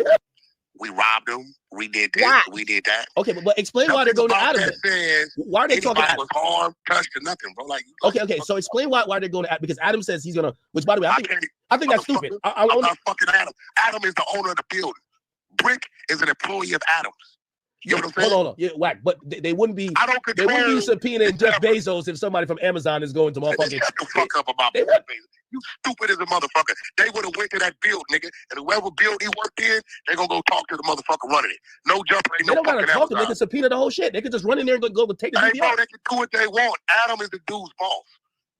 we robbed him. We did this. Why? We did that. Okay, but explain why they're going to Adam. Why are they talking to Adam? Was harmed, touched, or nothing, bro. Like, okay. So explain why they're going to Adam, because Adam says he's gonna. Which, by the way, I think that's stupid. I'm not fucking Adam. Adam is the owner of the building. Brick is an employee of Adams. You know what I'm saying? Hold on, yeah, Wack. But they wouldn't be. They wouldn't be subpoenaing Jeff Bezos if somebody from Amazon is going to motherfucking. Shut the fuck up about Jeff Bezos. You stupid as a motherfucker. They would have went to that build, nigga, and whoever build he worked in, they gonna go talk to the motherfucker running it. No jumper, ain't no fucking Amazon. They don't gotta talk to them. They can subpoena the whole shit. They could just run in there and go take the video. They can do what they want. Adam is the dude's boss.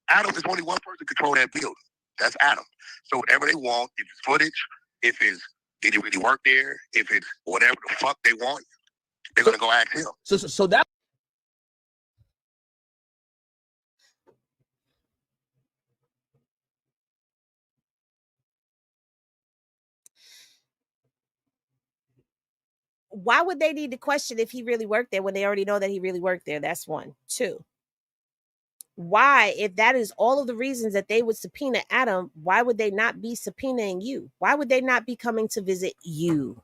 Adam is only one person control that building. That's Adam. So whatever they want, if it's footage, if it's did he really work there, if it's whatever the fuck they want, they're gonna go ask him. So that. Why would they need to question if he really worked there when they already know that he really worked there? That's one. Two. Why, if that is all of the reasons that they would subpoena Adam, why would they not be subpoenaing you? Why would they not be coming to visit you?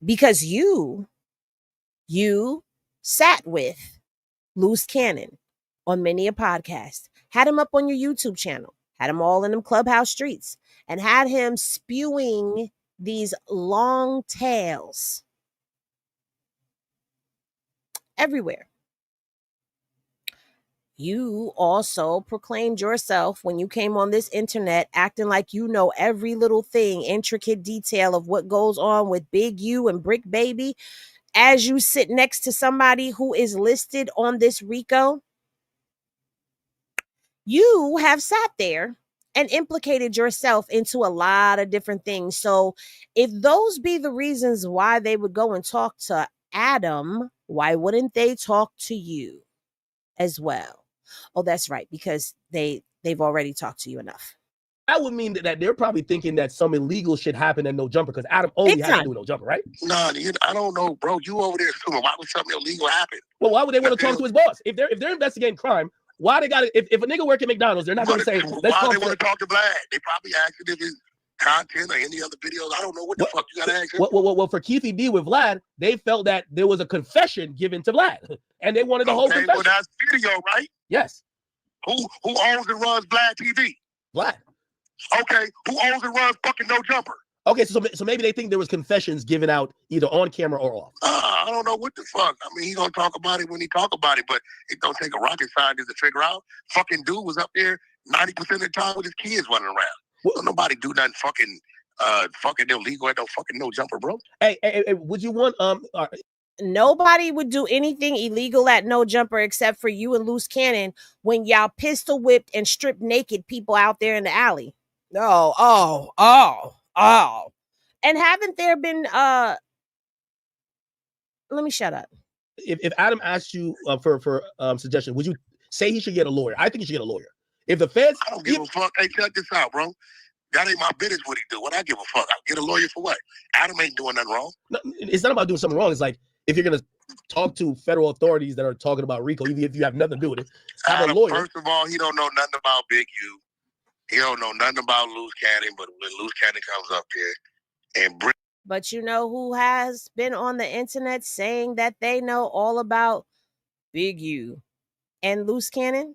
Because you sat with Loose Cannon on many a podcast, had him up on your YouTube channel, had him all in them clubhouse streets, and had him spewing these long tales everywhere. You also proclaimed yourself when you came on this internet acting like you know every little thing, intricate detail of what goes on with Big U and Brick Baby as you sit next to somebody who is listed on this Rico. You have sat there and implicated yourself into a lot of different things. So if those be the reasons why they would go and talk to Adam, why wouldn't they talk to you as well? Oh, that's right, because they've already talked to you enough. That would mean that they're probably thinking that some illegal shit happened and no jumper, because Adam only has to do no jumper, right? Nah, I don't know, bro. You over there assuming why would something illegal happen? Well, why would they want to talk to his boss? If they're investigating crime, why they got to? If a nigga work at McDonald's, they're not going to say. Why they want to talk to Vlad? They probably asked if it's content or any other videos. I don't know what the fuck you got to ask him. Well, for Keithy D with Vlad, they felt that there was a confession given to Vlad, and they wanted the whole confession. Well, that's video, right? Yes. Who owns and runs Vlad TV? Vlad. Okay, who owns and runs fucking No Jumper? Okay, so maybe they think there was confessions given out either on camera or off. I don't know what the fuck. I mean, he gonna talk about it when he talk about it, but it don't take a rocket scientist to figure out. Fucking dude was up there 90% of the time with his kids running around. Well, nobody do nothing fucking illegal at no fucking No Jumper, bro. Hey, would you want Nobody would do anything illegal at No Jumper except for you and Loose Cannon when y'all pistol whipped and stripped naked people out there in the alley. Oh. And haven't there been let me shut up. If Adam asked you for suggestion, would you say he should get a lawyer? I think he should get a lawyer. If the feds, I don't give a fuck. Hey, check this out, bro. That ain't my business what he do. What I give a fuck. I'll get a lawyer for what? Adam ain't doing nothing wrong. No, it's not about doing something wrong. It's like if you're gonna talk to federal authorities that are talking about Rico, even if you have nothing to do with it, have a lawyer. First of all, he don't know nothing about Big U. He don't know nothing about Loose Cannon, but when Loose Cannon comes up here and bring. But you know who has been on the internet saying that they know all about Big U and Loose Cannon?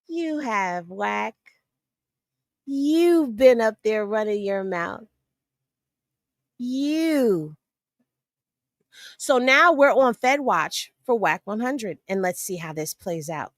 You have, Wack. You've been up there running your mouth. You. So now we're on Fed Watch for Wack 100, and let's see how this plays out.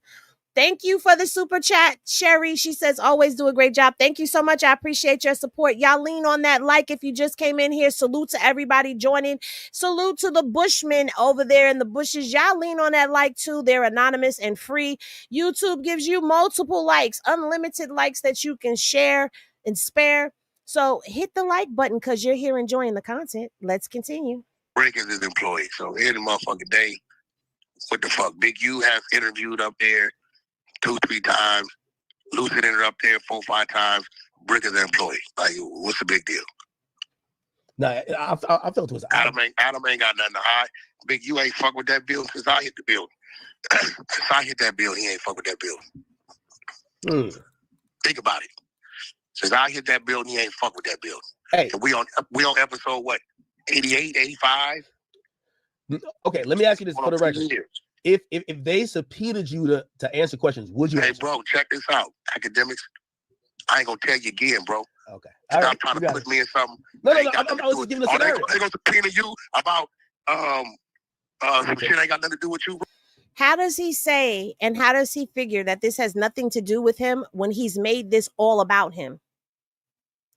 Thank you for the super chat, Sherry. She says, always do a great job. Thank you so much. I appreciate your support. Y'all lean on that like if you just came in here. Salute to everybody joining. Salute to the Bushmen over there in the bushes. Y'all lean on that like too. They're anonymous and free. YouTube gives you multiple likes, unlimited likes that you can share and spare. So hit the like button because you're here enjoying the content. Let's continue. Rick is his employee. So every motherfucking day, what the fuck? Big U has interviewed up there 2-3 times. Lucid ended up there 4-5 times. Brick is an employee. Like, what's the big deal? Nah, I felt it was Adam ain't got nothing to hide. Big U ain't fuck with that bill since I hit the bill. Since I hit that bill, he ain't fuck with that bill. Think about it. Since I hit that bill, he ain't fuck with that bill. Hey, and we on episode what? 88, 85? Okay, let me ask you this for the record. If they subpoenaed you to answer questions, would you? Hey, answer? bro, check this out. Academics, I ain't gonna tell you again, bro. Okay. Stop trying to put me in something. No, I'm just giving a scenario. They gonna subpoena you about some shit ain't got nothing to do with you, bro. How does he say and how does he figure that this has nothing to do with him when he's made this all about him?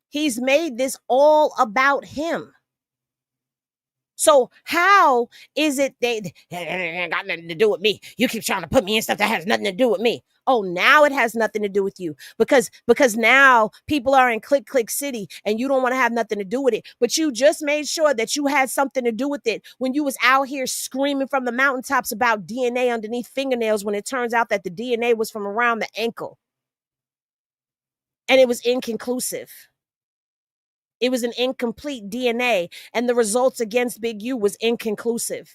He's made this all about him. So how is it they ain't got nothing to do with me? You keep trying to put me in stuff that has nothing to do with me. Oh, now it has nothing to do with you because now people are in click city and you don't want to have nothing to do with it. But you just made sure that you had something to do with it when you was out here screaming from the mountaintops about DNA underneath fingernails when it turns out that the DNA was from around the ankle. And it was inconclusive. It was an incomplete DNA, and the results against Big U was inconclusive.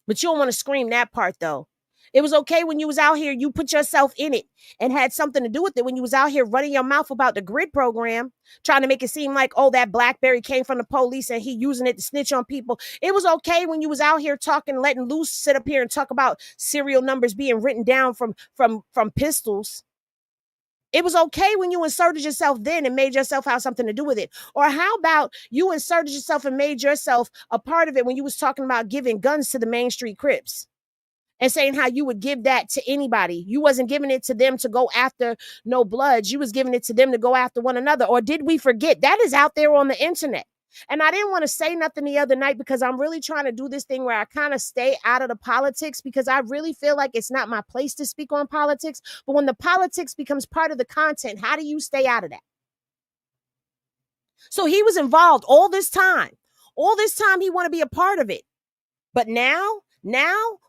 But you don't want to scream that part, though. It was okay when you was out here, you put yourself in it and had something to do with it when you was out here running your mouth about the GRID program, trying to make it seem like, oh, that BlackBerry came from the police and he using it to snitch on people. It was okay when you was out here talking, letting loose, sit up here and talk about serial numbers being written down from pistols. It was okay when you inserted yourself then and made yourself have something to do with it. Or how about you inserted yourself and made yourself a part of it when you was talking about giving guns to the Main Street Crips and saying how you would give that to anybody. You wasn't giving it to them to go after no bloods. You was giving it to them to go after one another. Or did we forget? That is out there on the internet. And I didn't want to say nothing the other night because I'm really trying to do this thing where I kind of stay out of the politics because I really feel like it's not my place to speak on politics. But when the politics becomes part of the content, how do you stay out of that? So he was involved all this time. All this time he want to be a part of it. But now,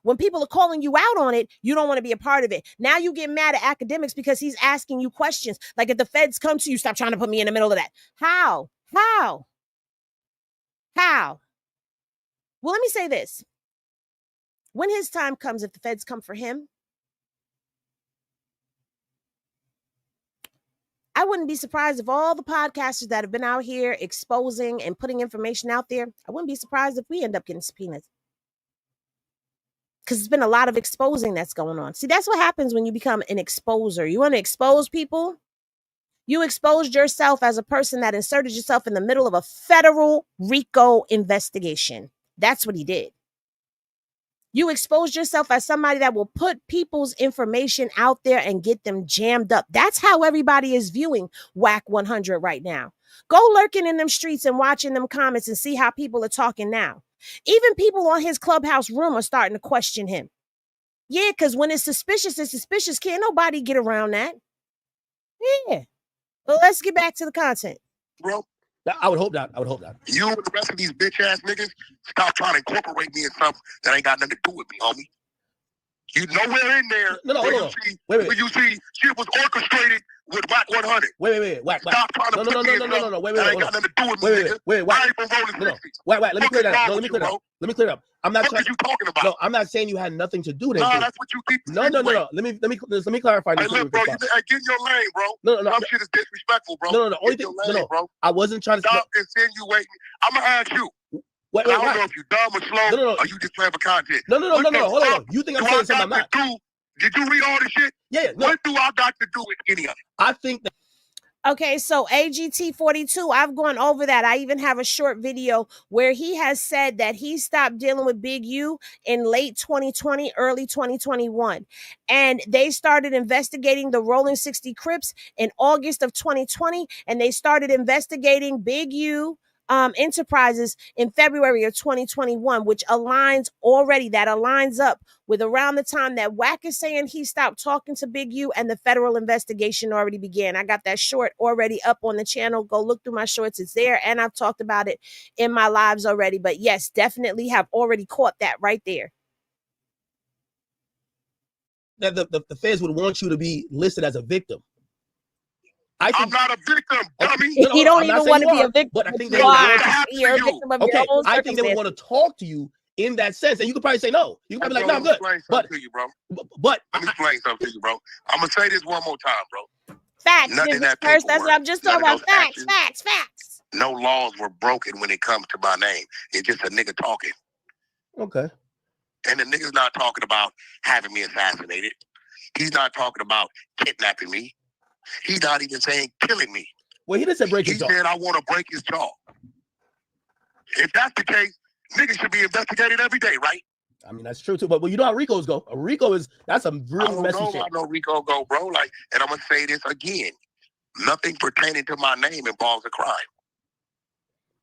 when people are calling you out on it, you don't want to be a part of it. Now you get mad at Akademiks because he's asking you questions. Like if the feds come to you, stop trying to put me in the middle of that. How? Well, let me say this. When his time comes, if the feds come for him, I wouldn't be surprised if all the podcasters that have been out here exposing and putting information out there, I wouldn't be surprised if we end up getting subpoenas. Because there's been a lot of exposing that's going on. See, that's what happens when you become an exposer. You want to expose people? You exposed yourself as a person that inserted yourself in the middle of a federal Rico investigation. That's what he did. You exposed yourself as somebody that will put people's information out there and get them jammed up. That's how everybody is viewing Wack 100 right now. Go lurking in them streets and watching them comments and see how people are talking now. Even people on his clubhouse room are starting to question him. Yeah, because when it's suspicious, it's suspicious. Can't nobody get around that. Yeah. Well, let's get back to the content. Bro, I would hope not. You and the rest of these bitch ass niggas stop trying to incorporate me in something that ain't got nothing to do with me, homie. You nowhere in there where you see shit was orchestrated with Wack 100. Wait. Wack. Stop trying to put me in something that ain't got nothing to do with me, nigga. Wack. I ain't been rolling 60s. Wait, let me clear that. Let me clear it up. I'm not what are you talking about? No, I'm not saying you had nothing to do with it. No, that's what you keep saying. No. Let me clarify this. Hey, look, bro, get in your lane, bro. No. Some shit is disrespectful, bro. No. Only thing, no. I wasn't trying to stop insinuating. I'm gonna ask you. I don't know if you're dumb or slow or you just playing for content. No. Hold on. You think I'm saying something I'm not? Did you read all this shit? Yeah. No. What do I got to do with any of it? I think that Okay, so AGT 42, I've gone over that. I even have a short video where he has said that he stopped dealing with Big U in late 2020, early 2021. And they started investigating the Rolling 60 Crips in August of 2020. And they started investigating Big U Enterprises in February of 2021, which aligns up with around the time that Wack is saying he stopped talking to Big U and the federal investigation already began. I got that short already up on the channel. Go look through my shorts. It's there. And I've talked about it in my lives already. But yes, definitely have already caught that right there. That the feds would want you to be listed as a victim. I'm not a victim, dummy. He don't even want to be a victim. But I think you're a victim of your own I think they would want to talk to you in that sense, and you could probably say no. You could probably be like, "No, I'm good." But to you, bro. But let me explain something to you, bro. I'm gonna say this one more time, bro. Facts. Nothing that first, that's what I'm just talking about. Facts. No laws were broken when it comes to my name. It's just a nigga talking. Okay. And the nigga's not talking about having me assassinated. He's not talking about kidnapping me. He's not even saying killing me. Well, he didn't say break his jaw. He said, I want to break his jaw. If that's the case, niggas should be investigated every day, right? I mean, that's true, too. But well, you know how Rico's go. That's a real messy shit. I know Rico go, bro. Like, and I'm going to say this again. Nothing pertaining to my name involves a crime.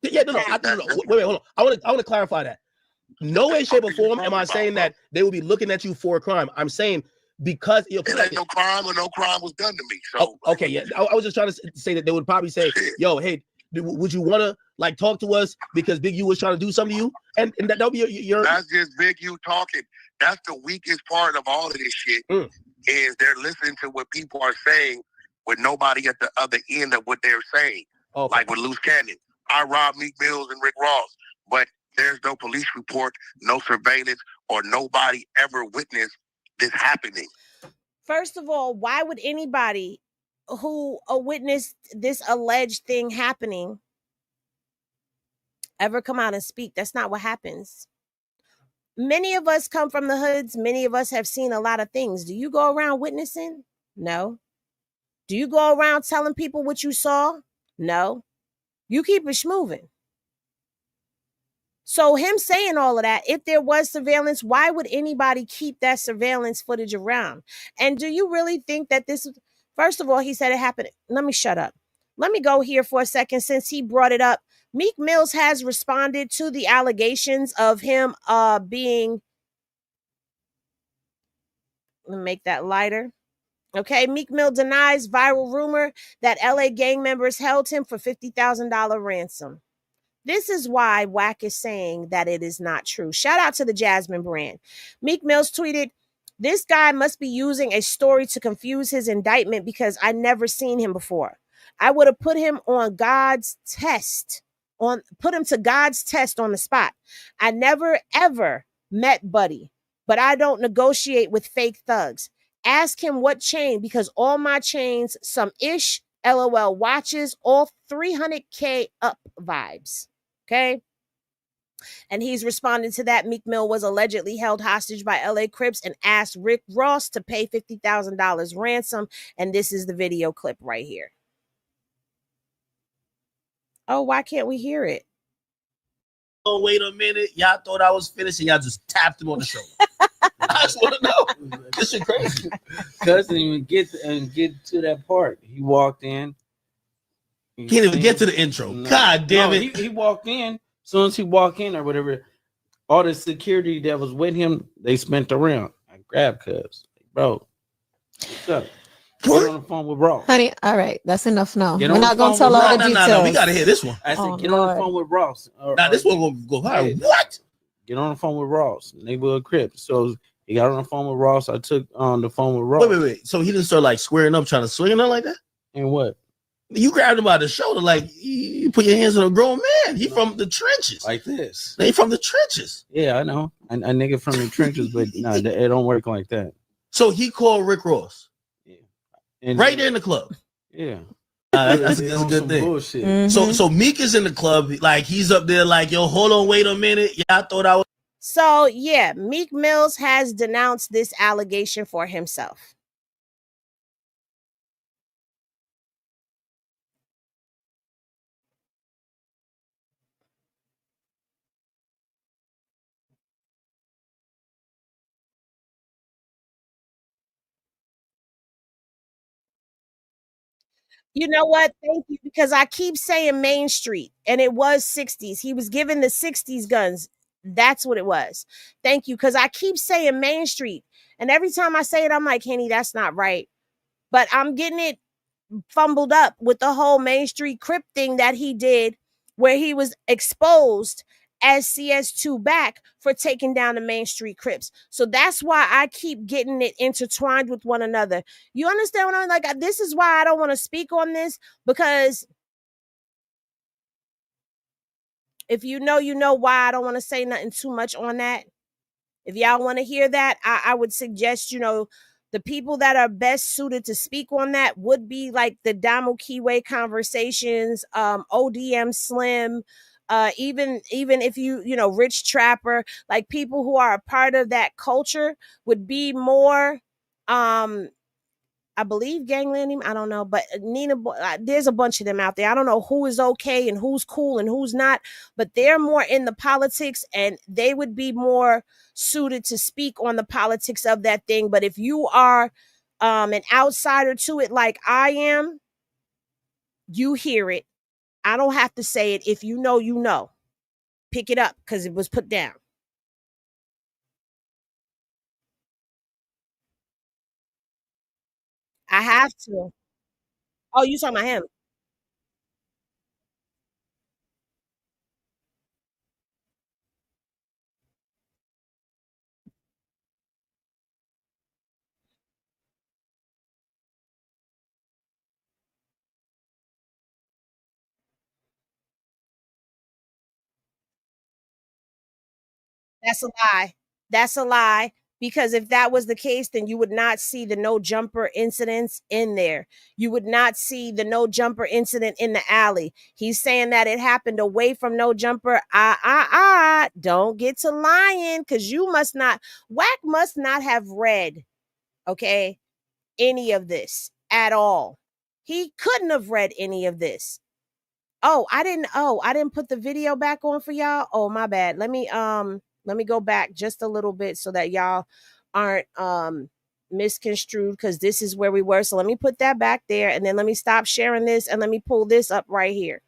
Yeah, no. Wait, hold on. I want to clarify that. No way, shape, or form am I saying that they will be looking at you for a crime. I'm saying because it ain't no crime, or no crime was done to me. So okay, yeah. I was just trying to say that they would probably say, "Yo, hey, would you want to like talk to us because Big U was trying to do something to you?" And that'll be your. That's just Big U talking. That's the weakest part of all of this shit. Is they're listening to what people are saying with nobody at the other end of what they're saying. Okay. Like with Loose Cannon, I robbed Meek Mills and Rick Ross, but there's no police report, no surveillance, or nobody ever witnessed this happening. First of all, why would anybody who witnessed this alleged thing happening ever come out and speak? That's not what happens. Many of us come from the hoods. Many of us have seen a lot of things. Do you go around witnessing? No. Do you go around telling people what you saw? No. You keep it moving. So him saying all of that, if there was surveillance, why would anybody keep that surveillance footage around? And do you really think that this, first of all, he said it happened. Let me shut up. Let me go here for a second since he brought it up. Meek Mills has responded to the allegations of him being, let me make that lighter. Okay, Meek Mill denies viral rumor that LA gang members held him for $50,000 ransom. This is why Wack is saying that it is not true. Shout out to the Jasmine brand. Meek Mills tweeted, "This guy must be using a story to confuse his indictment because I never seen him before. I would have put him on God's test, put him to God's test on the spot. I never ever met Buddy, but I don't negotiate with fake thugs. Ask him what chain, because all my chains, some ish, LOL watches, all 300K up vibes." Okay. And he's responding to that. Meek Mill was allegedly held hostage by LA Crips and asked Rick Ross to pay $50,000 ransom. And this is the video clip right here. Oh, why can't we hear it? Oh, wait a minute. Y'all thought I was finished and y'all just tapped him on the shoulder. I just want to know. This shit crazy. Cuz didn't even get to that part. He walked in. Can't even get to the intro. No. God damn it. He walked in. As soon as he walked in or whatever, all the security that was with him, they spent around. I grabbed Cuz. Bro, what's up? Get on the phone with Ross. Honey, all right. That's enough now. We're not going to tell all the details. No. We got to hear this one. I said, get on the phone with Ross. Now, this one will go high. What? Get on the phone with Ross, neighborhood Crip. So he got on the phone with Ross. I took on the phone with Ross. Wait. So he didn't start like squaring up, trying to swing it like that? And what? You grabbed him by the shoulder, like you put your hands on a grown man. He from the trenches, like this. They from the trenches. Yeah, I know. A nigga from the trenches, but no, it don't work like that. So he called Rick Ross, and right there in the club. Yeah, that's a good thing. Bullshit. Mm-hmm. So Meek is in the club, like he's up there, like yo, hold on, wait a minute. Yeah, I thought I was. So yeah, Meek Mills has denounced this allegation for himself. You know what? Thank you, because I keep saying Main Street, and it was 60s. He was given the 60s guns. That's what it was. Thank you, because I keep saying Main Street, and every time I say it, I'm like, Henny, that's not right. But I'm getting it fumbled up with the whole Main Street Crip thing that he did, where he was exposed as CS2 back for taking down the Main Street Crips. So that's why I keep getting it intertwined with one another. You understand what I'm like? This is why I don't want to speak on this, because if you know why I don't want to say nothing too much on that. If y'all want to hear that, I would suggest, the people that are best suited to speak on that would be like the Damo Kiwe Conversations, ODM Slim, even if you Rich Trapper, like people who are a part of that culture would be more I believe Gangland him. I don't know, but Nina, there's a bunch of them out there. I don't know who is okay and who's cool and who's not, but they're more in the politics, and they would be more suited to speak on the politics of that thing. But if you are an outsider to it, like I am, you hear it. I don't have to say it. If you know, pick it up because it was put down. I have to. Oh, you talking about him? That's a lie. That's a lie. Because if that was the case, then you would not see the no jumper incidents in there. You would not see the no jumper incident in the alley. He's saying that it happened away from no jumper. Don't get to lying, because Wack must not have read, okay, any of this at all. He couldn't have read any of this. I didn't put the video back on for y'all. Oh, my bad. Let me go back just a little bit so that y'all aren't misconstrued, because this is where we were. So let me put that back there, and then let me stop sharing this, and let me pull this up right here.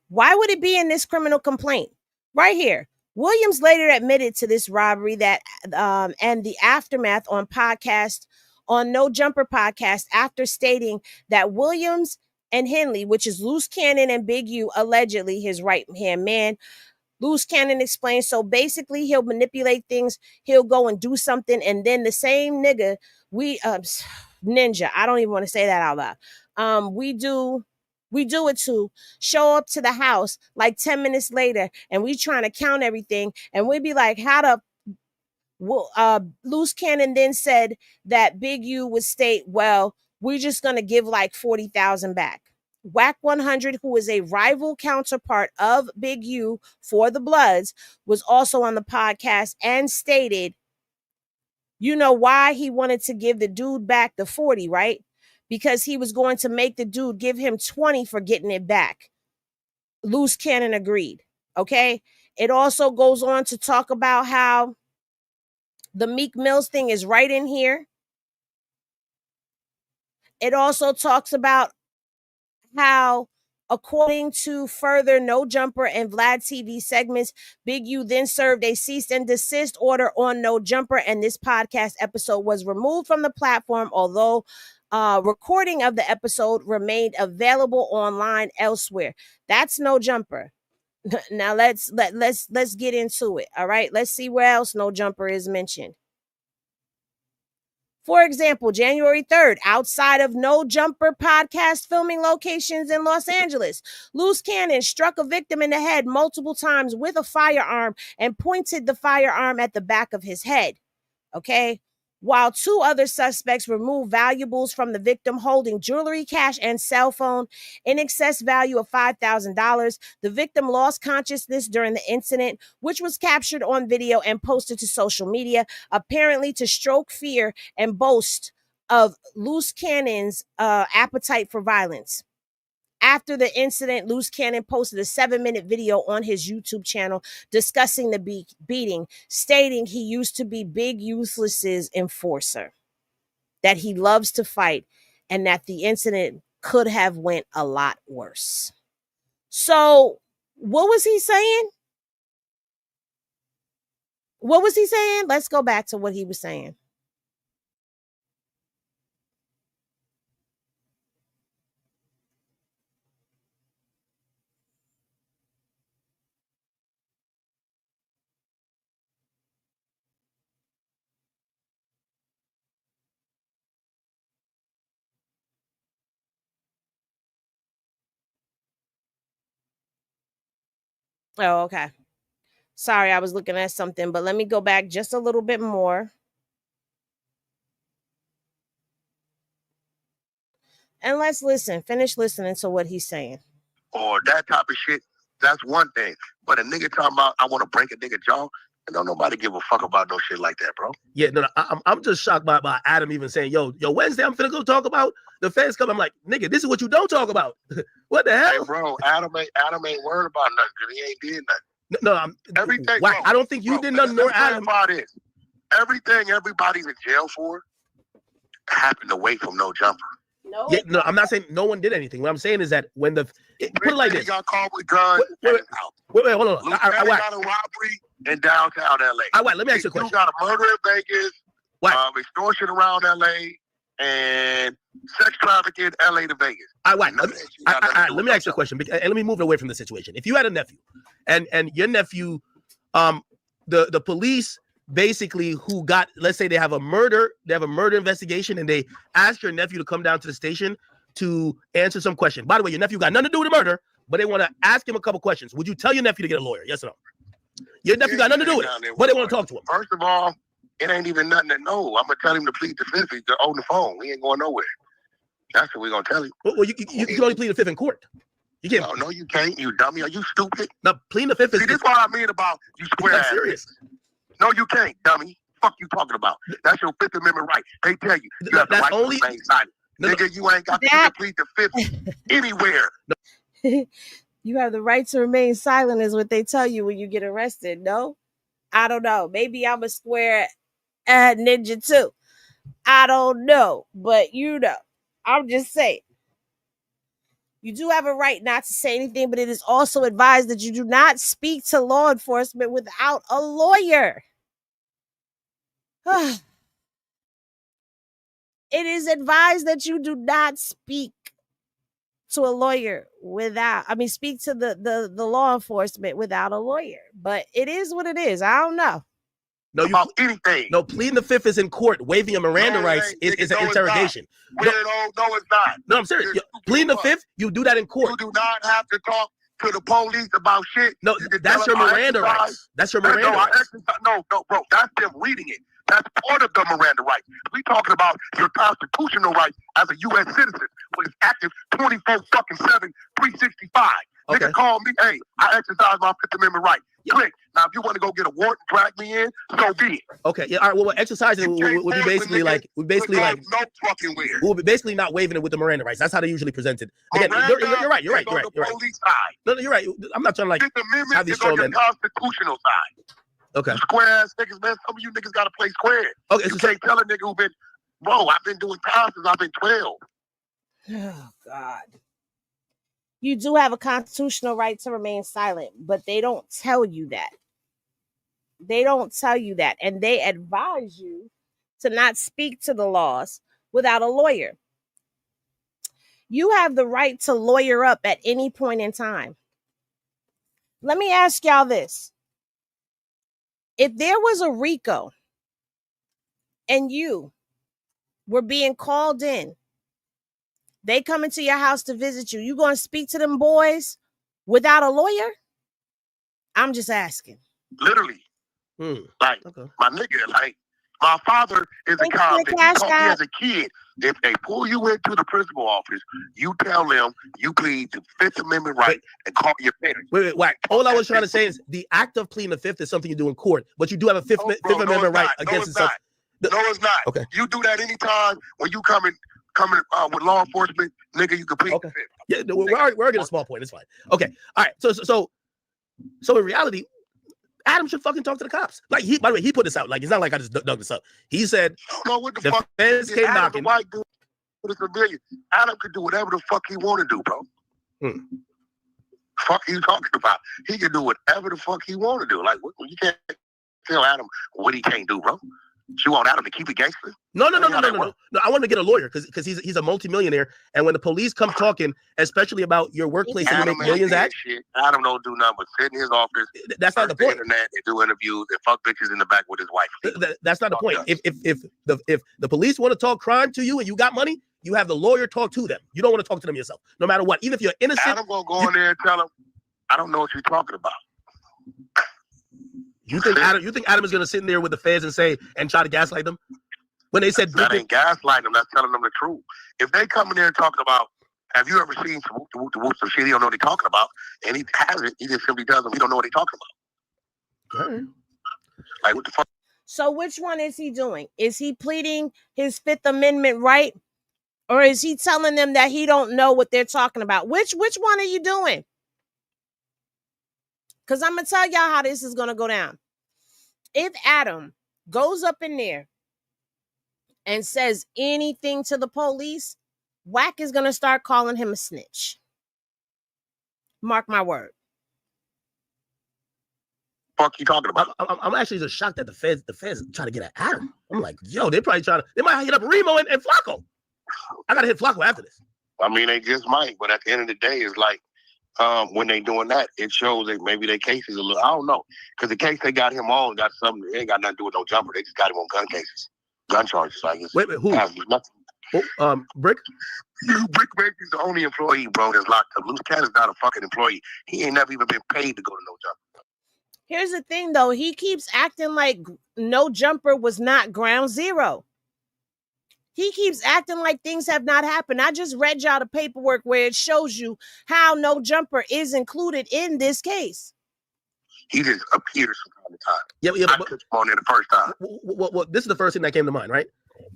Why would it be in this criminal complaint? Right here. Williams later admitted to this robbery that and the aftermath on No Jumper podcast, after stating that Williams and Henley, which is Loose Cannon and Big U, allegedly his right-hand man. Loose Cannon explains, so basically he'll manipulate things, he'll go and do something, and then the same nigga, Ninja, I don't even want to say that out loud. We do it to show up to the house like 10 minutes later, and we trying to count everything, and we be like, how the Loose Cannon then said that Big U would state, well, we're just going to give like 40,000 back. Wack 100, who is a rival counterpart of Big U for the Bloods, was also on the podcast and stated, why he wanted to give the dude back the 40, right? Because he was going to make the dude give him 20 for getting it back. Loose Cannon agreed. Okay. It also goes on to talk about how the Meek Mills thing is right in here. It also talks about how, according to further No Jumper and Vlad TV segments, Big U then served a cease and desist order on No Jumper, and this podcast episode was removed from the platform, although recording of the episode remained available online elsewhere. That's No Jumper. Now let's get into it. All right, let's see where else No Jumper is mentioned. For example, January 3rd, outside of No Jumper podcast filming locations in Los Angeles, Loose Cannon struck a victim in the head multiple times with a firearm and pointed the firearm at the back of his head. Okay. While two other suspects removed valuables from the victim, holding jewelry, cash, and cell phone in excess value of $5,000. The victim lost consciousness during the incident, which was captured on video and posted to social media, apparently to stroke fear and boast of Loose Cannon's appetite for violence. After the incident, Loose Cannon posted a 7-minute video on his YouTube channel discussing the beating, stating he used to be Big Useless's enforcer, that he loves to fight, and that the incident could have went a lot worse. So, what was he saying? What was he saying? Let's go back to what he was saying. Oh, okay. Sorry, I was looking at something, but let me go back just a little bit more. And let's finish listening to what he's saying. Or that type of shit, that's one thing. But a nigga talking about, I want to break a nigga jaw, and don't nobody give a fuck about no shit like that, bro. Yeah, no, I'm just shocked by Adam even saying, yo, Wednesday, I'm finna go talk about the feds come. I'm like, nigga, this is what you don't talk about. What the hell? Hey, bro, Adam ain't worried about nothing because he ain't did nothing. No, everything. Wack, I don't think you did nothing nor Adam. Everything everybody's in jail for happened away from no jumper. No. Yeah, no, I'm not saying no one did anything. What I'm saying is that when put it like this. He got caught with guns. Wait, hold on. I got a robbery in downtown LA. Let me ask you a question. You got a murder in Vegas, extortion around LA, and sex trafficking in LA to Vegas. Let me ask you a question, and let me move away from the situation. If you had a nephew, and your nephew, the police basically who got, let's say they have a murder investigation, and they ask your nephew to come down to the station to answer some question. By the way, your nephew got nothing to do with the murder, but they want to ask him a couple questions. Would you tell your nephew to get a lawyer? Yes or no? Your nephew got nothing to do with it, but they want to talk to him. First of all, it ain't even nothing to know. I'm going to tell him to plead the fifth. He's on the phone. We ain't going nowhere. That's what we're going to tell him. Well, you can only plead the fifth in court. You can't. No, you can't, you dummy. Are you stupid? No, pleading the fifth is... See, this is what I mean about you square ass. Serious. No, you can't, dummy. Fuck you talking about? That's your Fifth Amendment right. They tell you have the right to remain silent. Nigga, you ain't got to plead the fifth anywhere. You have the right to remain silent is what they tell you when you get arrested. No? I don't know. Maybe I'm a square ninja too. I don't know. But I'm just saying. You do have a right not to say anything, but it is also advised that you do not speak to law enforcement without a lawyer. It is advised that you do not speak to a lawyer speak to the law enforcement without a lawyer. But it is what it is. I don't know. No, about anything. No, pleading the fifth is in court. Waiving your Miranda rights is an interrogation. No, it's not. No, I'm serious. Pleading the fifth, you do that in court. You do not have to talk to the police about shit. No, that's your Miranda rights. That's your Miranda rights. No, bro, that's them reading it. That's part of the Miranda rights. We talking about your constitutional rights as a U.S. citizen, when it's active 24/7, 365. Okay. Nigga call me, hey, I exercise my Fifth Amendment right. Click. Now, if you want to go get a warrant and drag me in, so be it. Okay, yeah, all right. Well, exercising would be basically no fucking weird. We'll be basically not waiving it with the Miranda rights. That's how they usually present it. Again, you're right. Police side. No, you're right. I'm not trying to Fifth Amendment is on your constitutional side. Okay. You square ass niggas, man. Some of you niggas gotta play square. Okay, you can't tell a nigga who been, bro, I've been doing time since I've been 12. Oh God. You do have a constitutional right to remain silent, but they don't tell you that. They don't tell you that. And they advise you to not speak to the laws without a lawyer. You have the right to lawyer up at any point in time. Let me ask y'all this. If there was a Rico and you were being called in, they come into your house to visit you, you going to speak to them boys without a lawyer? I'm just asking. Literally. My nigga, my father is a cop. He caught me as a kid. If they pull you into the principal office, you tell them you plead the Fifth Amendment right and call your parents. Wait, Wack. All I was trying to say is the act of pleading the fifth is something you do in court, but you do have a Fifth Amendment right against itself. No, it's not. Okay. You do that anytime when you coming with law enforcement, nigga, you can plead the fifth. Yeah, no, we're getting a small point. It's fine. Okay. All right. So in reality, Adam should fucking talk to the cops. Like by the way, he put this out. Like it's not like I just dug this up. He said I don't know what the the fuck. feds came Adam's knocking. a white dude with a civilian. Adam could do whatever the fuck he want to do, bro. Fuck you talking about? He can do whatever the fuck he want to do. Like you can't tell Adam what he can't do, bro. You want Adam to keep it gangster? No. I want to get a lawyer because he's a multimillionaire. And when the police come talking, especially about your workplace and you make millions at, Adam don't do nothing but sit in his office. That's not the point. Internet and do interviews and fuck bitches in the back with his wife. That's not the point. If the police want to talk crime to you and you got money, you have the lawyer talk to them. You don't want to talk to them yourself, no matter what. Even if you're innocent, Adam gonna go in there and tell him, "I don't know what you're talking about." You think Adam is gonna sit in there with the feds and try to gaslight them? When they said that ain't gaslighting them, that's telling them the truth. If they come in there and talking about, have you ever seen some shit he don't know what he's talking about, and he has it, he just simply tells them he don't know what he's talking about. All right. Like what the fuck? So which one is he doing? Is he pleading his Fifth Amendment right? Or is he telling them that he don't know what they're talking about? Which one are you doing? Because I'm going to tell y'all how this is going to go down. If Adam goes up in there and says anything to the police, Wack is going to start calling him a snitch. Mark my word. Fuck you talking about? I'm actually just shocked that the feds try to get at Adam. I'm like, yo, they might hit up Remo and Flacco. I got to hit Flacco after this. I mean, they just might, but at the end of the day, it's like, when they doing that, it shows that maybe their case is a little, I don't know. Because the case they got him on got something, it ain't got nothing to do with no jumper. They just got him on gun cases. Gun charges, I guess. Wait, who? Brick? Brick is the only employee, bro, that's locked up. Loose Cat is not a fucking employee. He ain't never even been paid to go to no jumper. Here's the thing, though. He keeps acting like no jumper was not ground zero. He keeps acting like things have not happened. I just read y'all the paperwork where it shows you how no jumper is included in this case. He just appears from time to time. Yeah, I put him on there the first time. Well, this is the first thing that came to mind, right?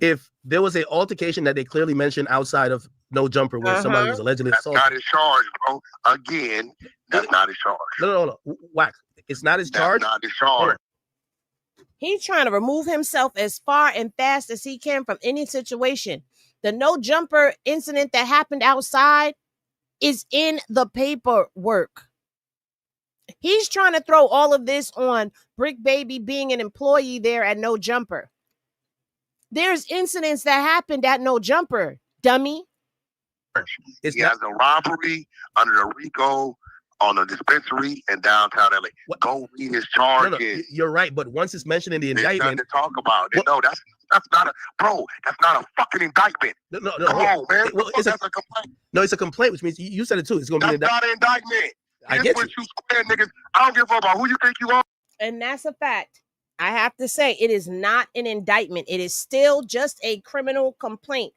If there was an altercation that they clearly mentioned outside of no jumper where somebody was allegedly assaulted. That's not his charge, bro. Again, that's not his charge. No. Wack. It's not his charge. That's not his charge. He's trying to remove himself as far and fast as he can from any situation. The no jumper incident that happened outside is in the paperwork. He's trying to throw all of this on Brick Baby being an employee there at No Jumper. There's incidents that happened at No Jumper, dummy. He has a robbery under the Rico on a dispensary in downtown LA. Go read his charges. No, you're right, but once it's mentioned in the indictment, to talk about it. No, that's not a That's not a fucking indictment. No. Come on, man. Well, that's a complaint. No, it's a complaint, which means you said it too. It's going to be not an indictment. I get you. Square niggas. I don't give a fuck about who you think you are. And that's a fact. I have to say, it is not an indictment. It is still just a criminal complaint.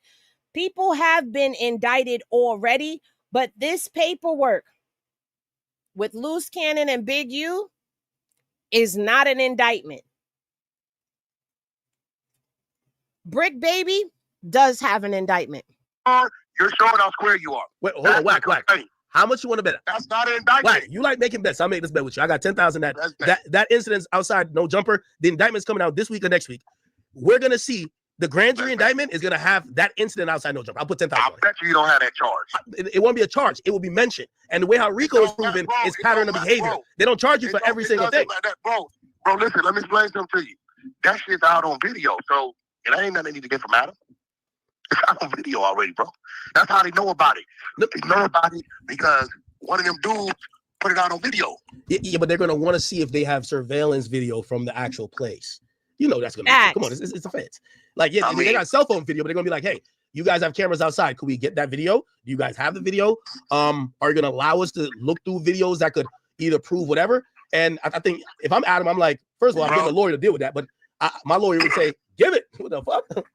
People have been indicted already, but this paperwork with Loose Cannon and Big U is not an indictment. Brick Baby does have an indictment. You're showing how square you are. Wait, hold on, Wack. How much you want to bet? That's not an indictment. Wack, you like making bets. I'll make this bet with you. I got 10,000 that incident's outside No Jumper. The indictment's coming out this week or next week. We're going to see the grand jury indictment is going to have that incident outside No Jumper. I'll put 10,000 I bet you don't have that charge. It won't be a charge. It will be mentioned. And the way how Rico is proven is pattern of behavior. They don't charge you for every single thing. Like that, bro, listen, let me explain something to you. That shit's out on video. So it ain't nothing they need to get from Adam. It's out on video already, bro. That's how they know about it. They know about it because one of them dudes put it out on video. Yeah, but they're going to want to see if they have surveillance video from the actual place. You know that's going to be, come on, it's a fence. Like, yeah, they got cell phone video, but they're going to be like, hey, you guys have cameras outside. Could we get that video? Do you guys have the video? Are you going to allow us to look through videos that could either prove whatever? And I think if I'm Adam, I'm like, first of all, I'm getting a lawyer to deal with that. But my lawyer would say, give it. What the fuck?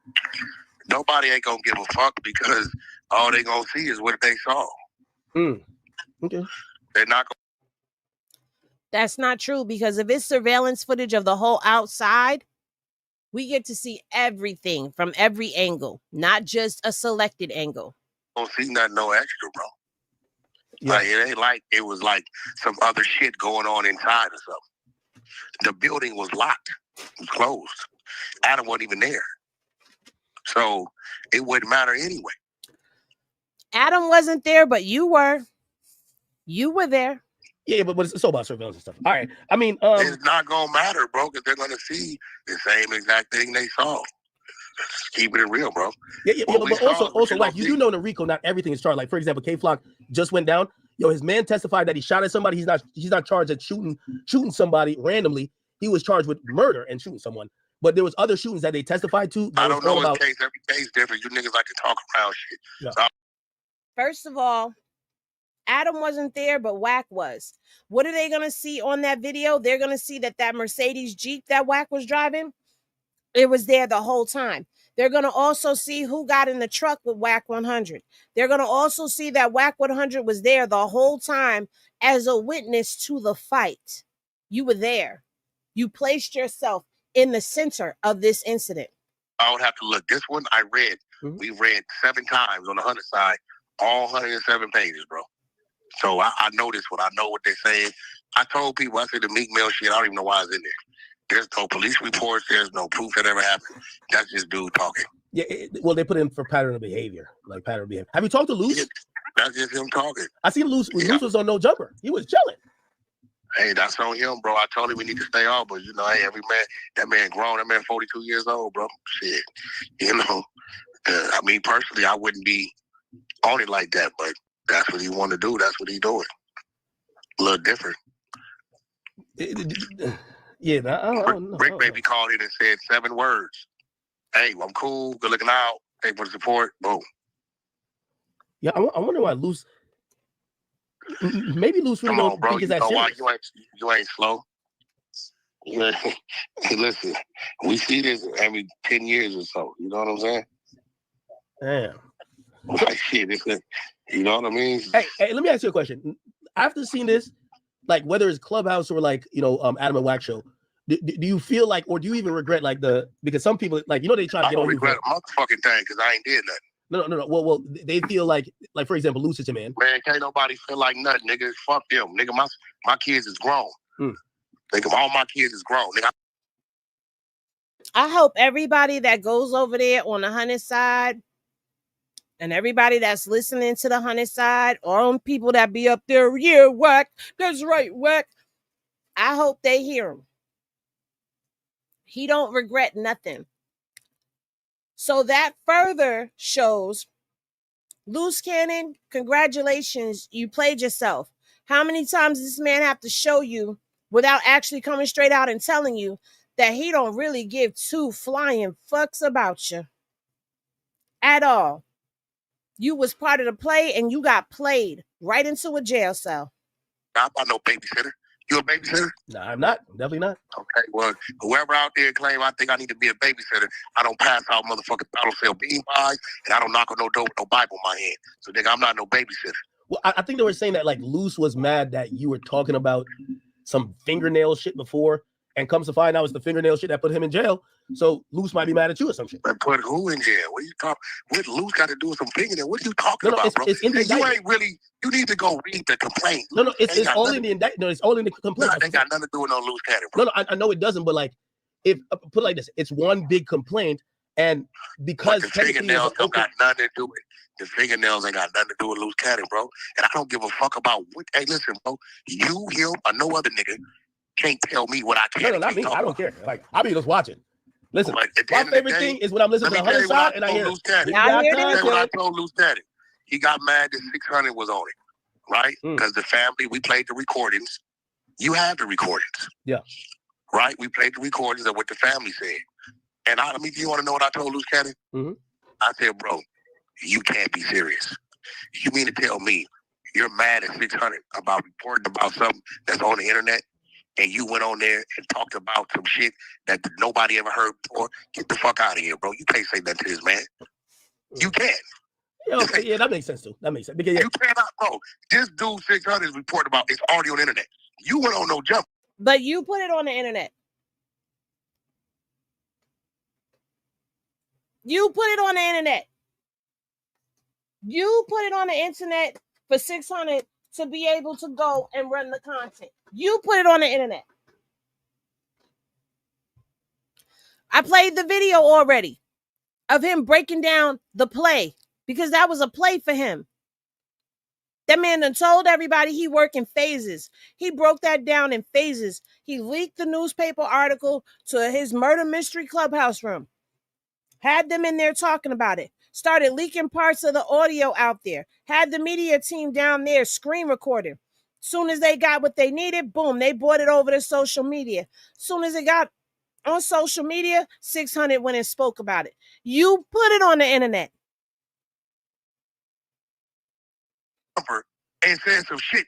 Nobody ain't going to give a fuck because all they going to see is what they saw. Okay. They're not going. That's not true because if it's surveillance footage of the whole outside, we get to see everything from every angle, not just a selected angle. Don't see nothing no extra, bro. Yeah. Like, it ain't like it was like some other shit going on inside or something. The building was locked. It was closed. Adam wasn't even there. So it wouldn't matter anyway. Adam wasn't there, but you were. You were there. Yeah, but it's all about surveillance and stuff. All right. I mean, it's not gonna matter, bro, because they're gonna see the same exact thing they saw. Just keeping it real, bro. Yeah, but also, Wack, you do know in Rico, not everything is charged. Like, for example, K-Flock just went down. Yo, his man testified that he shot at somebody. He's not charged at shooting somebody randomly. He was charged with murder and shooting someone. But there was other shootings that they testified to. I don't know his case. Every case different. You niggas like to talk around shit. Yeah. So, First of all, Adam wasn't there, but Wack was. What are they going to see on that video? They're going to see that Mercedes Jeep that Wack was driving, it was there the whole time. They're going to also see who got in the truck with Wack 100. They're going to also see that Wack 100 was there the whole time as a witness to the fight. You were there. You placed yourself in the center of this incident. I would have to look. This one I read. Mm-hmm. We read 7 times on the 100 side, all 107 pages, bro. So I know this one. I know what they're saying. I told people, I said the Meek Mill shit, I don't even know why it's in there. There's no police reports. There's no proof that ever happened. That's just dude talking. Yeah, well, they put in for pattern of behavior, like pattern of behavior. Have you talked to Luce? Yeah, that's just him talking. I seen Luce. Yeah. Luce was on No Jumper. He was chilling. Hey, that's on him, bro. I told him we need to stay off, but hey, every man, that man grown. That man 42 years old, bro. Shit, I mean, personally, I wouldn't be on it like that, but that's what he want to do. That's what he doing. A little different. Yeah, I don't know. Rick maybe called in and said 7 words. Hey, I'm cool. Good looking out. Hey, for the support. Boom. Yeah, I wonder why Luce. Maybe Luce really don't think it's that serious. You ain't slow. Listen, we see this every 10 years or so. You know what I'm saying? Damn. Like shit, you know what I mean? Hey, let me ask you a question. After seeing this, like whether it's Clubhouse or like Adam and Wack show, do you feel like, or do you even regret because some people like they try to get on you. I regret a motherfucking thing because I ain't did nothing. No. Well, they feel like for example, Luce is a man. Man, can't nobody feel like nothing, nigga. Fuck them, nigga. My kids is grown. Nigga, all my kids is grown, nigga. I hope everybody that goes over there on the 100 side and everybody that's listening to the 100 side or on people that be up there, yeah, Wack, that's right, Wack. I hope they hear him. He don't regret nothing. So that further shows, Loose Cannon, congratulations, you played yourself. How many times does this man have to show you without actually coming straight out and telling you that he don't really give 2 flying fucks about you at all? You was part of the play and you got played right into a jail cell. I'm not no babysitter. You a babysitter? No, I'm not. Definitely not. Okay, well, whoever out there claim I think I need to be a babysitter, I don't pass out motherfucking, I don't sell bean pies, and I don't knock on no door with no Bible in my hand. So, nigga, I'm not no babysitter. Well, I think they were saying that like Luce was mad that you were talking about some fingernail shit before, and comes to find out it's the fingernail shit that put him in jail. So Luce might be mad at you or some shit. But put who in jail? What are you talking? What Luce got to do with some fingernail? What are you talking about, bro? It's in the you ain't really. You need to go read the complaint. No, it's all in the indictment. No, it's all in the complaint. They got nothing to do with no Loose Cannon, bro. No, I know it doesn't, but like, if put it like this, it's one big complaint, and because the fingernails don't got nothing to do with it. The fingernails ain't got nothing to do with Loose Cannon, bro. And I don't give a fuck about what. Hey, listen, bro. You, him, or no other nigga can't tell me what I can. No, not me. I don't care. Like, I'll be just watching. Listen, my favorite thing is when I'm listening to the 100 side and I hear Loose Cannon. What I told Loose Cannon. He got mad that 600 was on it, right? Because the family, we played the recordings. You have the recordings. Yeah. Right? We played the recordings of what the family said. And you want to know what I told Loose Cannon? Mm-hmm. I said, bro, you can't be serious. You mean to tell me you're mad at 600 about reporting about something that's on the internet? And you went on there and talked about some shit that nobody ever heard before. Get the fuck out of here, bro. You can't say that to this man. You can. Yeah, that makes sense too. That makes sense. Because you cannot, bro. This dude 600 is reporting about it's already on the internet. You went on No Jump. But you put it on the internet. You put it on the internet. You put it on the internet for 600 to be able to go and run the content. You put it on the internet. I played the video already of him breaking down the play because that was a play for him. That man done told everybody he work in phases. He broke that down in phases. He leaked the newspaper article to his murder mystery clubhouse room. Had them in there talking about it. Started leaking parts of the audio out there. Had the media team down there screen recording. Soon as they got what they needed, boom, they brought it over to social media. Soon as it got on social media, 600 went and spoke about it. You put it on the internet. And saying some shit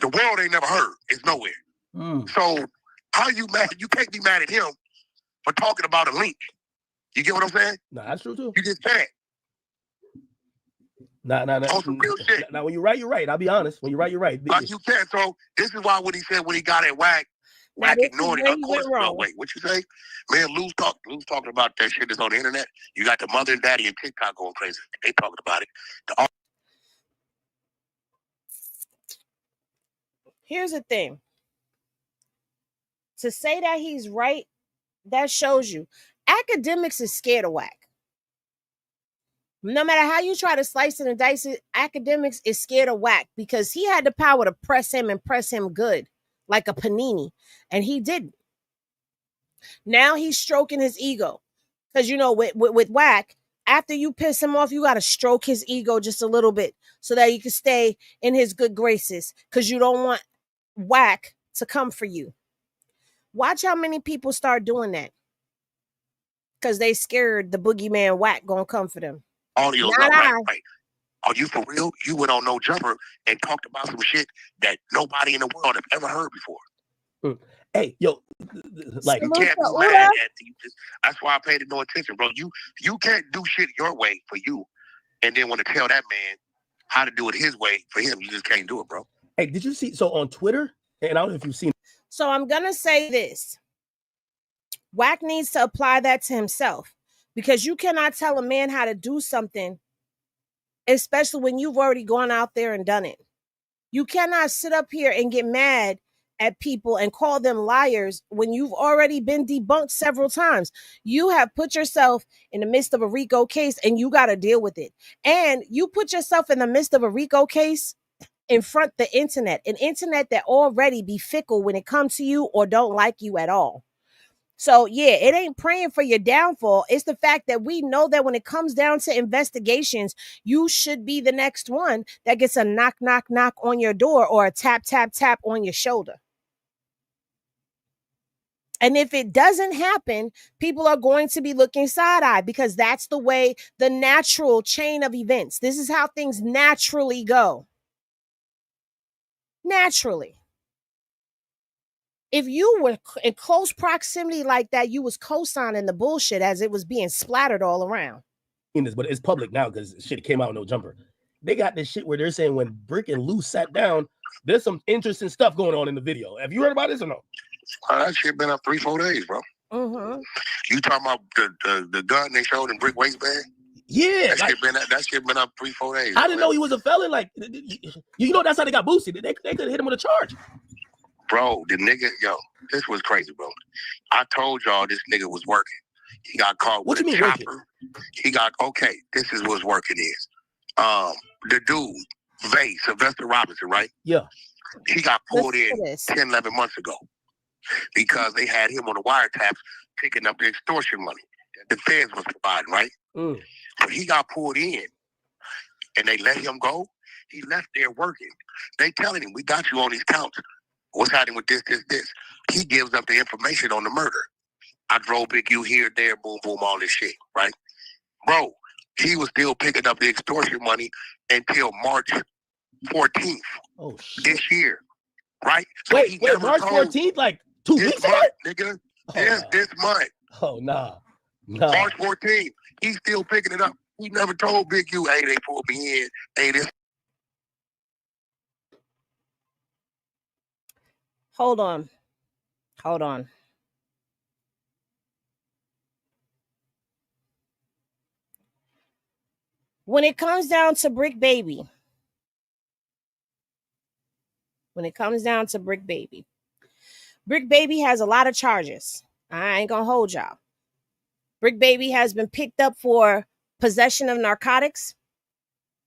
the world ain't never heard. It's nowhere. So how you mad? You can't be mad at him for talking about a link. You get what I'm saying? Nah, that's true too. You just can't. Nah. On some real shit. Now, when you're right, you're right. I'll be honest. When you're right, you're right. Like you can't. So this is why what he said when he got at Wack ignored it. Of course, no, wait, what you say? Man, Lou's talking about that shit that's on the internet. You got the mother and daddy and TikTok going crazy. They talking about it. Here's the thing. To say that he's right, that shows you. Akademiks is scared of Wack. No matter how you try to slice it and dice it, Akademiks is scared of Wack because he had the power to press him and press him good, like a panini, and he didn't. Now he's stroking his ego. Because, you know, with Wack, after you piss him off, you got to stroke his ego just a little bit so that you can stay in his good graces because you don't want Wack to come for you. Watch how many people start doing that because they scared the boogeyman Wack gonna come for them. Audio's not right. Are you for real? You went on No Jumper and talked about some shit that nobody in the world have ever heard before. Hey, yo, like you can't be mad at you. That's why I paid no attention, bro. You can't do shit your way for you, and then want to tell that man how to do it his way for him. You just can't do it, bro. Hey, did you see? So on Twitter, and I don't know if you've seen. So I'm gonna say this: Wack needs to apply that to himself because you cannot tell a man how to do something, especially when you've already gone out there and done it. You cannot sit up here and get mad at people and call them liars when you've already been debunked several times. You have put yourself in the midst of a Rico case and you got to deal with it. And you put yourself in the midst of a Rico case in front of the internet, an internet that already be fickle when it comes to you or don't like you at all. So yeah, it ain't praying for your downfall. It's the fact that we know that when it comes down to investigations, you should be the next one that gets a knock, knock, knock on your door or a tap, tap, tap on your shoulder. And if it doesn't happen, people are going to be looking side-eye because that's the way, the natural chain of events. This is how things naturally go. Naturally. If you were in close proximity like that, you was co-signing the bullshit as it was being splattered all around. But it's public now because shit came out with No Jumper. They got this shit where they're saying when Brick and Lou sat down, there's some interesting stuff going on in the video. Have you heard about this or no? That shit been up 3-4 days, bro. Mm-hmm. You talking about the gun they showed in Brick waistband? Yeah, that shit been up 3-4 days. I didn't know he was a felon. Like, you know, that's how they got boosted. They could hit him with a charge. Bro, the nigga, this was crazy, bro. I told y'all this nigga was working. He got caught with a chopper. This is what's working is. The dude, Sylvester Robinson, right? Yeah. He got pulled in 10, 11 months ago because they had him on the wiretaps picking up the extortion money that the feds was providing, right? But he got pulled in and they let him go. He left there working. They telling him, we got you on these counts. What's happening with this? He gives up the information on the murder. I drove Big U here, there, boom, boom, all this shit, right? Bro, he was still picking up the extortion money until March 14th this year, right? So wait, March 14th? Like 2 weeks ago? Nigga, this month. Oh, nah. March 14th. He's still picking it up. He never told Big U, hey, they pulled me in. Hey, this. Hold on. When it comes down to Brick Baby, when it comes down to Brick Baby. Brick Baby has a lot of charges. I ain't gonna hold y'all. Brick Baby has been picked up for possession of narcotics.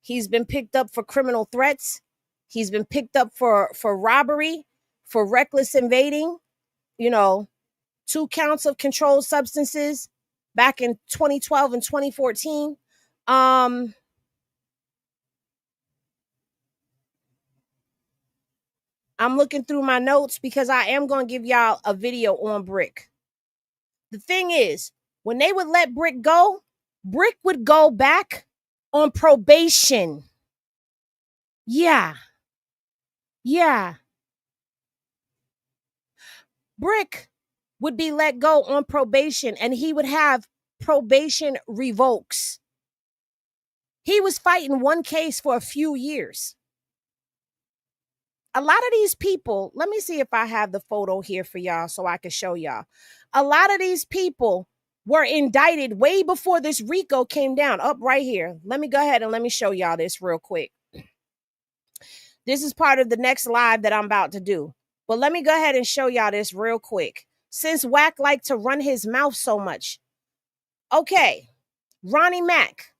He's been picked up for criminal threats. He's been picked up for robbery, for reckless invading, 2 counts of controlled substances back in 2012 and 2014. I'm looking through my notes because I am going to give y'all a video on Brick. The thing is, when they would let Brick go, Brick would go back on probation. Yeah. Brick would be let go on probation and he would have probation revokes. He was fighting one case for a few years. A lot of these people, let me see if I have the photo here for y'all so I can show y'all. A lot of these people were indicted way before this Rico came down. Up right here. Let me go ahead and let me show y'all this real quick. This is part of the next live that I'm about to do. But let me go ahead and show y'all this real quick. Since Wack liked to run his mouth so much. Okay. Ronnie Mack,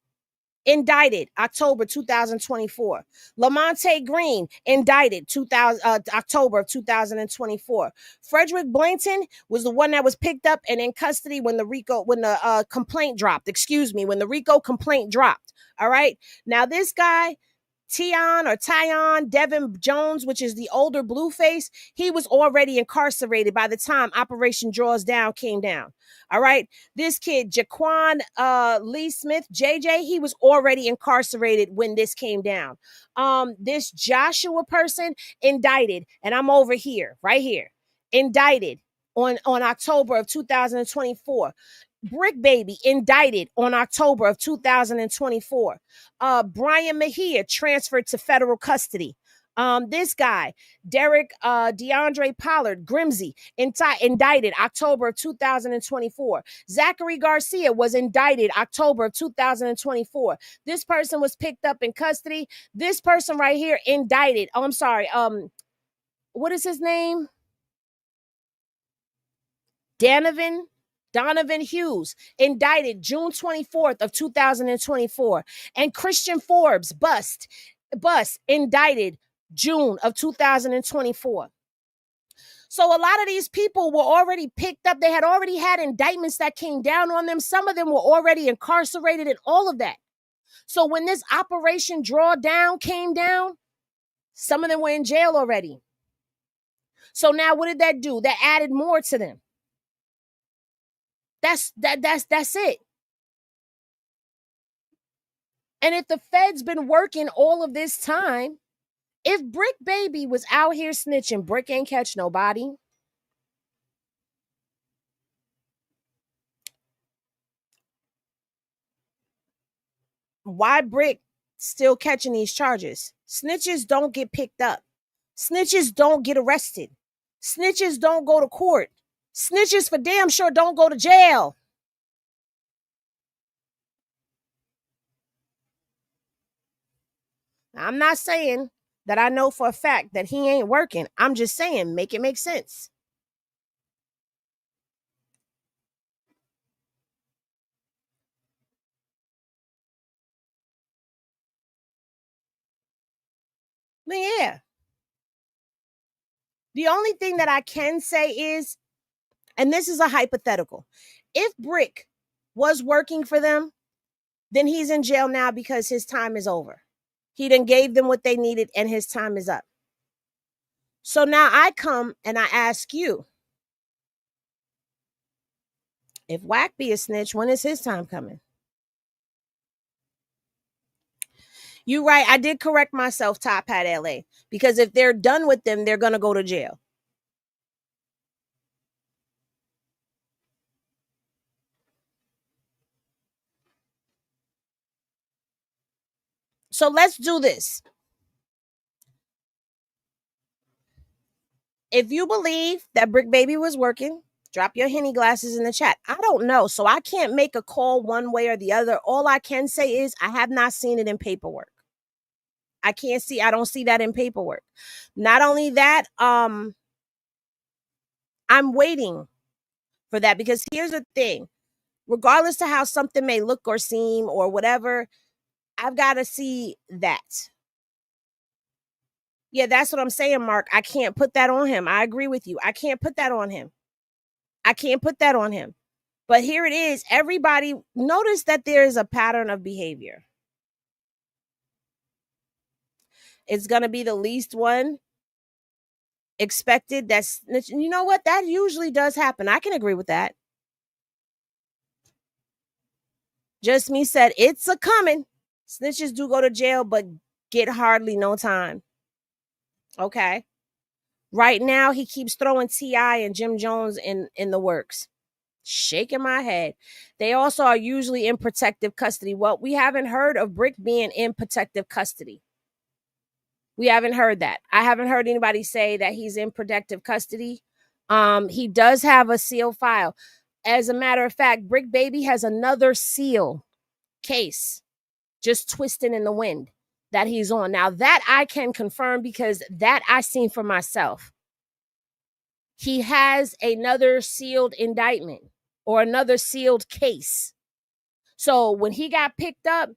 indicted October 2024. Lamonte Green, indicted October of 2024. Frederick Blanton was the one that was picked up and in custody when the Rico complaint dropped. When the Rico complaint dropped. All right. Now this guy, Tyon Devin Jones, which is the older Blueface, he was already incarcerated by the time Operation Draws Down came down. All right. This kid, Jaquan Lee Smith, JJ, he was already incarcerated when this came down. This Joshua person indicted, and I'm over here, right here, indicted on October of 2024. Brick Baby indicted on October of 2024. Brian Mejia transferred to federal custody. This guy, Derek DeAndre Pollard Grimsey, indicted October of 2024. Zachary Garcia was indicted October of 2024. This person was picked up in custody. This person right here indicted. Oh, I'm sorry. What is his name? Donovan Hughes, indicted June 24th of 2024. And Christian Forbes, bust, indicted June of 2024. So a lot of these people were already picked up. They had already had indictments that came down on them. Some of them were already incarcerated and all of that. So when this Operation Drawdown came down, some of them were in jail already. So now what did that do? That added more to them. That's it. And if the Fed's been working all of this time, if Brick Baby was out here snitching, Brick ain't catch nobody. Why Brick still catching these charges? Snitches don't get picked up. Snitches don't get arrested. Snitches don't go to court. Snitches for damn sure don't go to jail. I'm not saying that I know for a fact that he ain't working. I'm just saying, make it make sense. But yeah. The only thing that I can say is, and this is a hypothetical, if Brick was working for them, then he's in jail now because his time is over. He done gave them what they needed and his time is up. So now I come and I ask you, if Wack be a snitch, when is his time coming? You right, I did correct myself, Top Hat LA, because if they're done with them, they're going to go to jail. So let's do this. If you believe that Brick Baby was working, drop your Henny glasses in the chat. I don't know, so I can't make a call one way or the other. All I can say is I have not seen it in paperwork. I don't see that in paperwork. Not only that, I'm waiting for that, because here's the thing. Regardless to how something may look or seem or whatever, I've got to see that. Yeah, that's what I'm saying, Mark. I can't put that on him. I agree with you. I can't put that on him. But here it is. Everybody notice that there is a pattern of behavior. It's going to be the least one expected. You know what? That usually does happen. I can agree with that. Just Me said, it's a coming. Snitches do go to jail, but get hardly no time. Okay. Right now, he keeps throwing T.I. and Jim Jones in the works. Shaking my head. They also are usually in protective custody. Well, we haven't heard of Brick being in protective custody. We haven't heard that. I haven't heard anybody say that he's in protective custody. He does have a sealed file. As a matter of fact, Brick Baby has another seal case just twisting in the wind that he's on. Now that I can confirm, because that I seen for myself. He has another sealed indictment or another sealed case. So when he got picked up,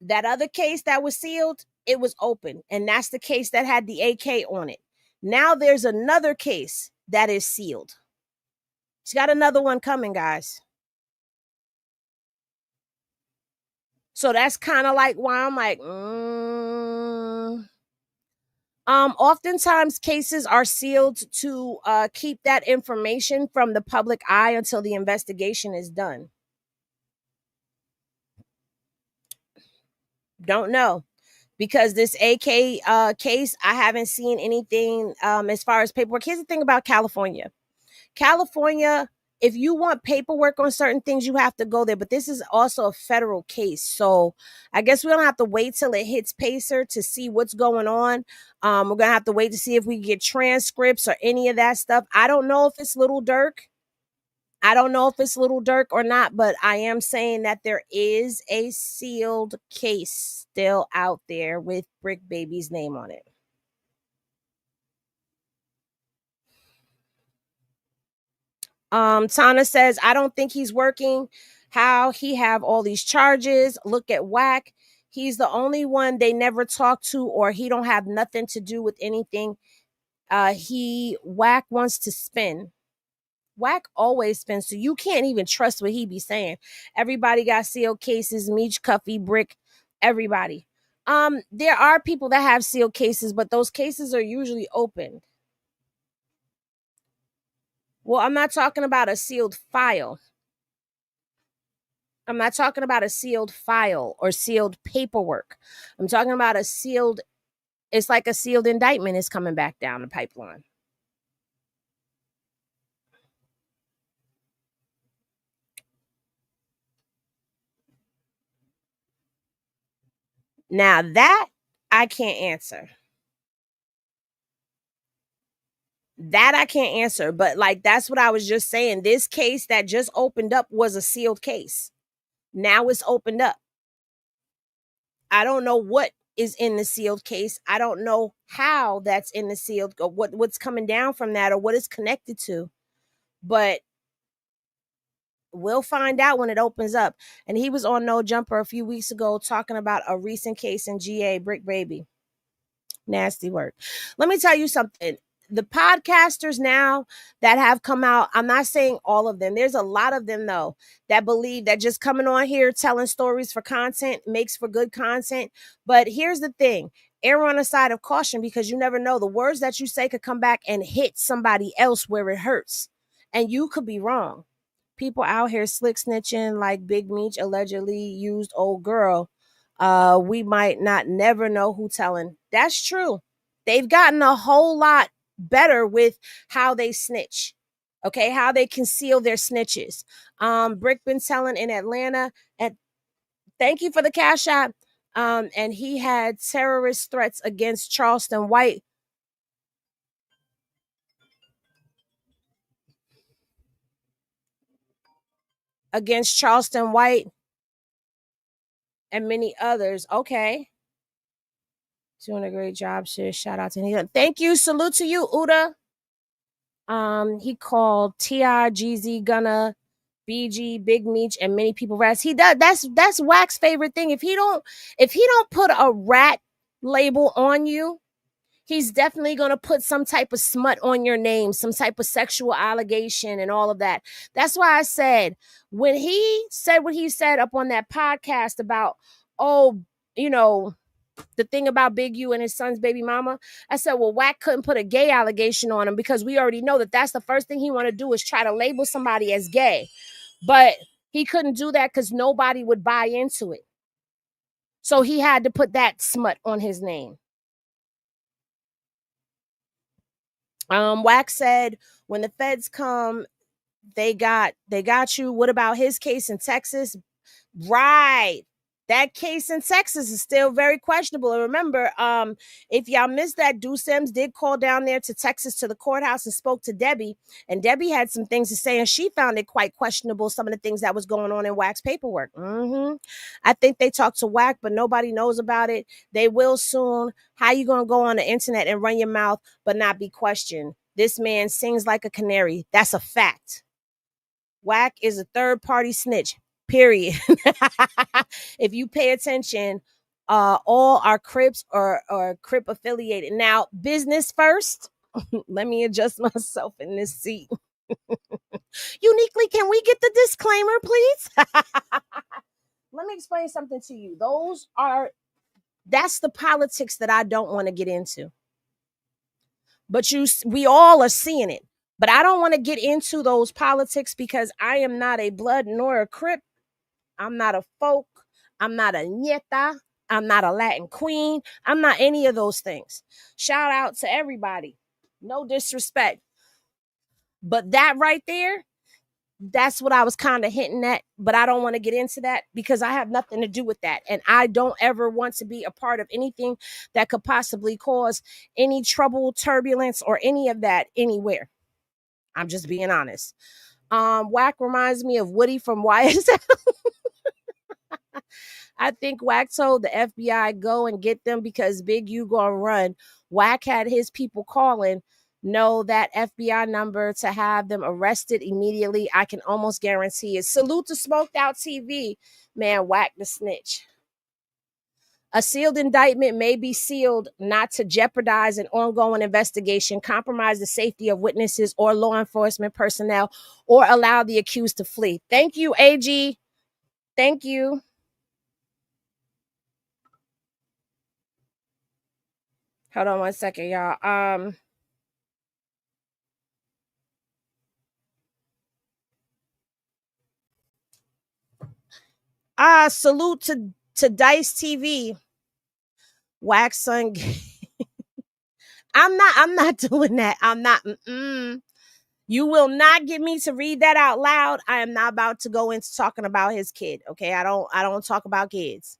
that other case that was sealed, it was open. And that's the case that had the AK on it. Now there's another case that is sealed. He's got another one coming, guys. So that's kind of like why I'm like, oftentimes cases are sealed to keep that information from the public eye until the investigation is done. Don't know. Because this AK case, I haven't seen anything as far as paperwork. Here's the thing about California. California, if you want paperwork on certain things, you have to go there. But this is also a federal case. So I guess we don't have to wait till it hits Pacer to see what's going on. We're going to have to wait to see if we get transcripts or any of that stuff. I don't know if it's Little Dirk. Or not, but I am saying that there is a sealed case still out there with Brick Baby's name on it. Tana says, I don't think he's working. How he have all these charges? Look at Wack. He's the only one they never talk to, or he don't have nothing to do with anything. Wack wants to spin. Wack always spins, so you can't even trust what he be saying. Everybody got sealed cases, Meech, Cuffy, Brick, everybody. There are people that have sealed cases, but those cases are usually opened. Well, I'm not talking about a sealed file. I'm not talking about a sealed file or sealed paperwork. I'm talking about it's like a sealed indictment is coming back down the pipeline. Now that I can't answer. But like, that's what I was just saying. This case that just opened up was a sealed case. Now it's opened up. I don't know what is in the sealed case. I don't know how that's in the sealed, or what's coming down from that, or what it's connected to. But we'll find out when it opens up. And he was on No Jumper a few weeks ago talking about a recent case in GA, Brick Baby. Nasty work. Let me tell you something. The podcasters now that have come out, I'm not saying all of them. There's a lot of them, though, that believe that just coming on here telling stories for content makes for good content. But here's the thing. Err on the side of caution, because you never know. The words that you say could come back and hit somebody else where it hurts. And you could be wrong. People out here slick snitching like Big Meech allegedly used old girl. We might not never know who telling. That's true. They've gotten a whole lot better with how they snitch. Okay, how they conceal their snitches. Brick been telling in Atlanta, and thank you for the cash app. And he had terrorist threats against Charleston White. Against Charleston White and many others. Okay. Doing a great job, sis. Shout out to him. Thank you. Salute to you, Uda. He called T.I., Jeezy, Gunna, BG, Big Meech, and many people rats. He does. That's Wack's favorite thing. If he don't put a rat label on you, he's definitely gonna put some type of smut on your name, some type of sexual allegation, and all of that. That's why I said when he said what he said up on that podcast about, the thing about Big U and his son's baby mama, I said, well, Wack couldn't put a gay allegation on him because we already know that that's the first thing he want to do is try to label somebody as gay. But he couldn't do that because nobody would buy into it. So he had to put that smut on his name. Wack said, when the feds come, they got you. What about his case in Texas? Right. That case in Texas is still very questionable. And remember, if y'all missed that, Due Sims did call down there to Texas to the courthouse and spoke to Debbie. And Debbie had some things to say, and she found it quite questionable, some of the things that was going on in Wack's paperwork. I think they talked to Wack, but nobody knows about it. They will soon. How you going to go on the internet and run your mouth but not be questioned? This man sings like a canary. That's a fact. Wack is a third-party snitch. Period. If you pay attention, all our Crips are Crip affiliated. Now, business first. Let me adjust myself in this seat. Uniquely, can we get the disclaimer, please? Let me explain something to you. That's the politics that I don't want to get into. But we all are seeing it. But I don't want to get into those politics because I am not a blood nor a Crip. I'm not a folk. I'm not a nieta. I'm not a Latin queen. I'm not any of those things. Shout out to everybody. No disrespect. But that right there, that's what I was kind of hinting at. But I don't want to get into that because I have nothing to do with that. And I don't ever want to be a part of anything that could possibly cause any trouble, turbulence, or any of that anywhere. I'm just being honest. Wack reminds me of Woody from YSL. I think Wack told the FBI go and get them because Big U gonna run. Wack had his people calling, know that FBI number to have them arrested immediately. I can almost guarantee it. Salute to Smoked Out TV. Man, Wack the snitch. A sealed indictment may be sealed not to jeopardize an ongoing investigation, compromise the safety of witnesses or law enforcement personnel, or allow the accused to flee. Thank you, AG. Thank you. Hold on one second, y'all. Salute to Dice TV. Wax son. I'm not doing that. I'm not. You will not get me to read that out loud. I am not about to go into talking about his kid. Okay, I don't talk about kids.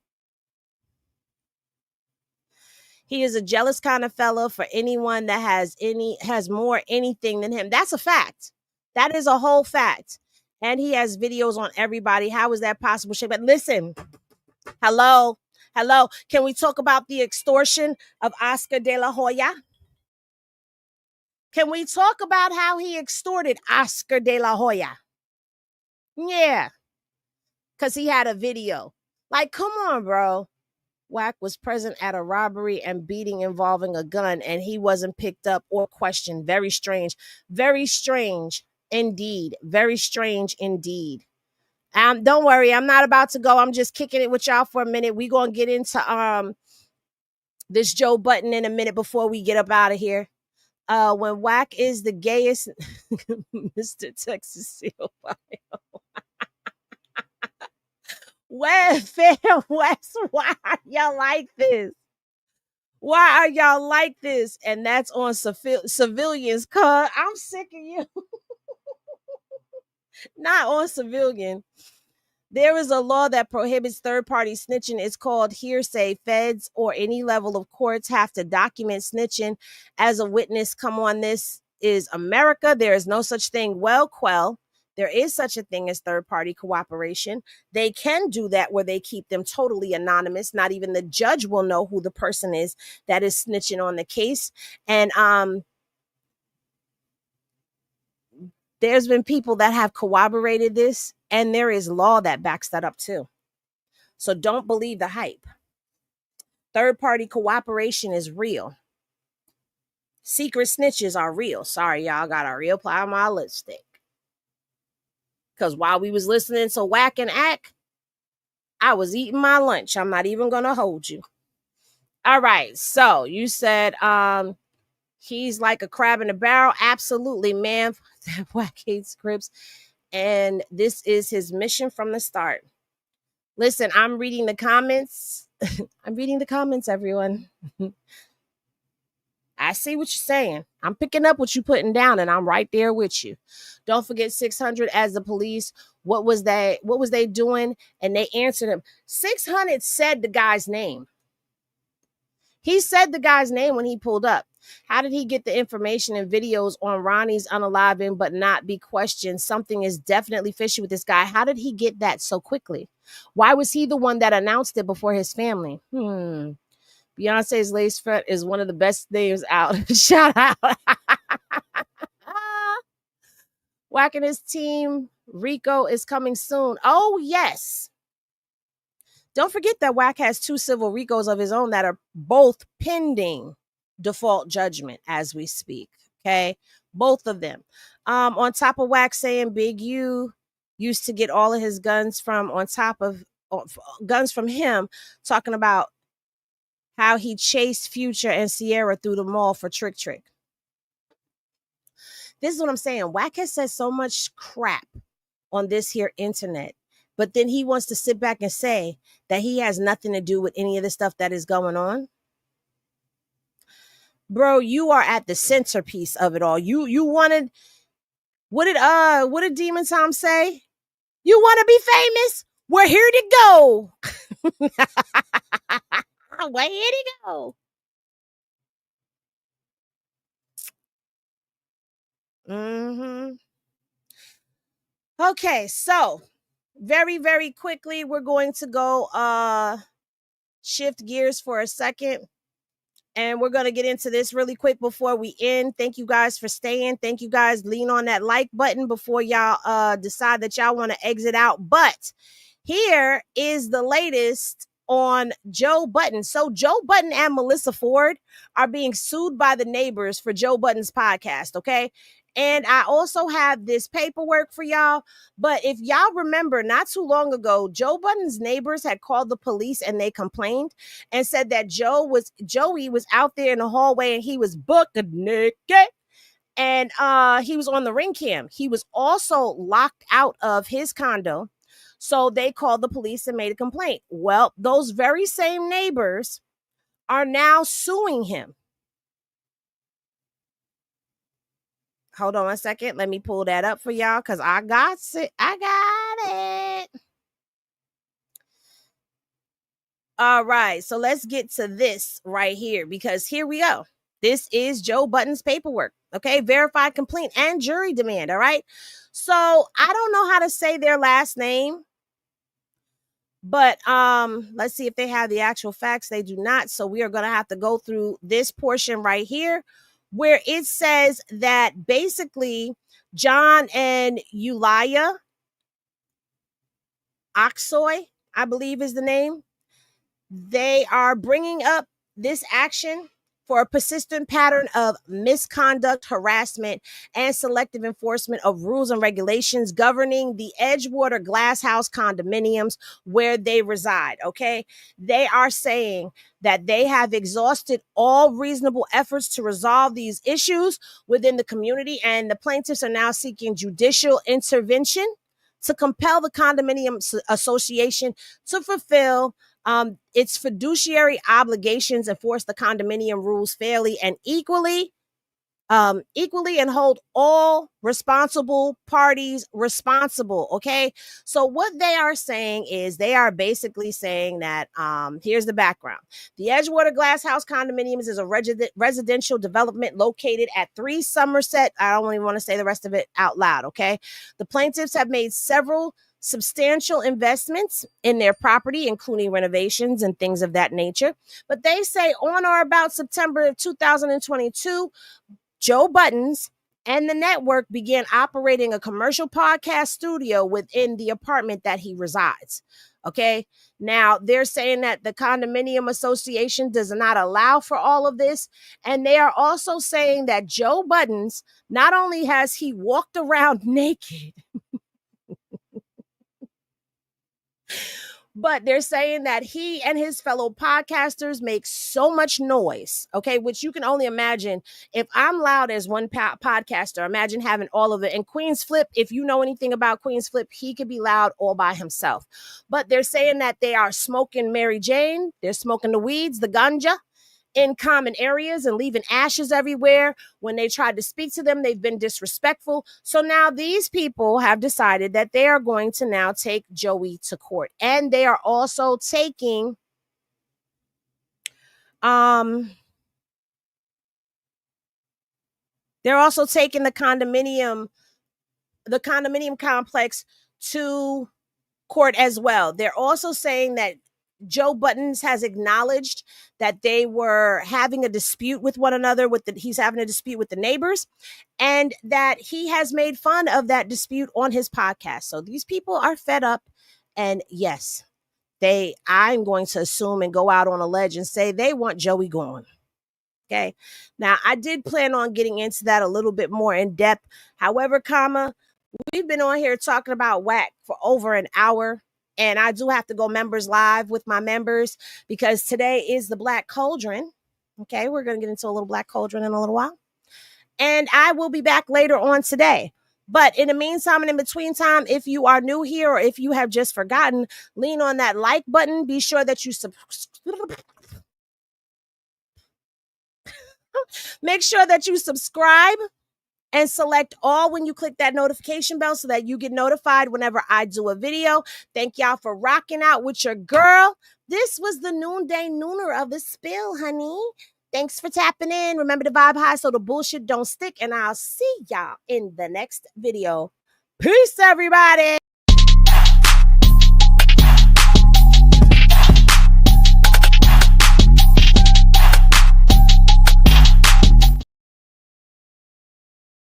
He is a jealous kind of fella for anyone that has more anything than him. That's a fact. That is a whole fact. And he has videos on everybody. How is that possible? But listen, hello. Can we talk about the extortion of Oscar De La Hoya? Can we talk about how he extorted Oscar De La Hoya? Yeah. Because he had a video. Like, come on, bro. Wack was present at a robbery and beating involving a gun, and he wasn't picked up or questioned. Very strange. Very strange indeed. Very strange indeed. Don't worry, I'm not about to go. I'm just kicking it with y'all for a minute. We're going to get into this Joe Budden in a minute before we get up out of here. When Wack is the gayest, Mr. Texas Seal. West, why are y'all like this? Why are y'all like this? And that's on civilians, cuz I'm sick of you. Not on civilian. There is a law that prohibits third-party snitching. It's called hearsay. Feds or any level of courts have to document snitching as a witness. Come on, this is America. There is no such thing. Well, Quell, There is such a thing as third-party cooperation. They can do that where they keep them totally anonymous. Not even the judge will know who the person is that is snitching on the case. And there's been people that have corroborated this, and there is law that backs that up too. So don't believe the hype. Third-party cooperation is real. Secret snitches are real. Sorry, y'all, got to reapply my lipstick. Because while we was listening to Wack and Ack, I was eating my lunch. I'm not even going to hold you. All right. So you said he's like a crab in a barrel. Absolutely, man. Wack hates Crips. And this is his mission from the start. Listen, I'm reading the comments. I'm reading the comments, everyone. I see what you're saying. I'm picking up what you're putting down, and I'm right there with you. Don't forget 600 as the police. What was they doing? And they answered him. 600 said the guy's name. He said the guy's name when he pulled up. How did he get the information and videos on Ronnie's unaliving but not be questioned? Something is definitely fishy with this guy. How did he get that so quickly? Why was he the one that announced it before his family? Beyonce's lace front is one of the best names out. Shout out. Wack and his team. Rico is coming soon. Oh, yes. Don't forget that Wack has 2 civil Ricos of his own that are both pending default judgment as we speak. Okay. Both of them. On top of Wack saying Big U used to get all of his guns from him, talking about how he chased Future and Sierra through the mall for Trick. This is what I'm saying. Wack has said so much crap on this here internet, but then he wants to sit back and say that he has nothing to do with any of the stuff that is going on. Bro, you are at the centerpiece of it all. You wanted, what did Demon Tom say? You want to be famous? We're here to go. We're here to go. Okay, so very, very quickly, we're going to go shift gears for a second. And we're going to get into this really quick before we end. Thank you guys for staying. Thank you guys. Lean on that like button before y'all decide that y'all want to exit out. But here is the latest on Joe Budden. So Joe Budden and Melissa Ford are being sued by the neighbors for Joe Budden's podcast, okay? And I also have this paperwork for y'all. But if y'all remember, not too long ago, Joe Budden's neighbors had called the police and they complained and said that Joey was out there in the hallway and he was buck naked. And he was on the ring cam. He was also locked out of his condo. So they called the police and made a complaint. Well, those very same neighbors are now suing him. Hold on a second. Let me pull that up for y'all because I got it. All right. So let's get to this right here because here we go. This is Joe Budden's paperwork. Okay. Verified complaint and jury demand. All right. So I don't know how to say their last name. But let's see if they have the actual facts. They do not. So we are going to have to go through this portion right here where it says that basically John and Yulia Aksoy, I believe is the name. They are bringing up this action for a persistent pattern of misconduct, harassment, and selective enforcement of rules and regulations governing the Edgewater Glasshouse condominiums where they reside, okay? They are saying that they have exhausted all reasonable efforts to resolve these issues within the community, and the plaintiffs are now seeking judicial intervention to compel the condominium association to fulfill its fiduciary obligations, enforce the condominium rules fairly and equally, equally and hold all responsible parties responsible. Okay. So what they are saying is they are basically saying that, here's the background. The Edgewater Glass House Condominiums is a residential development located at 3 Somerset. I don't even want to say the rest of it out loud. Okay. The plaintiffs have made several substantial investments in their property, including renovations and things of that nature. But they say on or about September of 2022, Joe Budden's and the network began operating a commercial podcast studio within the apartment that he resides. Okay. Now they're saying that the condominium association does not allow for all of this. And they are also saying that Joe Budden's, not only has he walked around naked, but they're saying that he and his fellow podcasters make so much noise, okay, which you can only imagine. If I'm loud as one podcaster, imagine having all of it. And Queen's Flip, if you know anything about Queen's Flip, he could be loud all by himself. But they're saying that they are smoking Mary Jane, they're smoking the weeds, the ganja, in common areas and leaving ashes everywhere. When they tried to speak to them, they've been disrespectful. So now these people have decided that they are going to now take Joey to court. And they are also taking the condominium complex to court as well. They're also saying that Joe Budden has acknowledged that they were having a dispute with one another, he's having a dispute with the neighbors, and that he has made fun of that dispute on his podcast. So these people are fed up, and yes, I'm going to assume and go out on a ledge and say they want Joey gone. Okay. Now, I did plan on getting into that a little bit more in depth. However, we've been on here talking about Wack for over an hour. And I do have to go members live with my members because today is the Black Cauldron. Okay, we're going to get into a little Black Cauldron in a little while. And I will be back later on today. But in the meantime and in between time, if you are new here or if you have just forgotten, lean on that like button. Be sure that you make sure that you subscribe and select all when you click that notification bell so that you get notified whenever I do a video. Thank y'all for rocking out with your girl. This was the Noonday Nooner of the Spill, honey. Thanks for tapping in. Remember to vibe high so the bullshit don't stick. And I'll see y'all in the next video. Peace, everybody.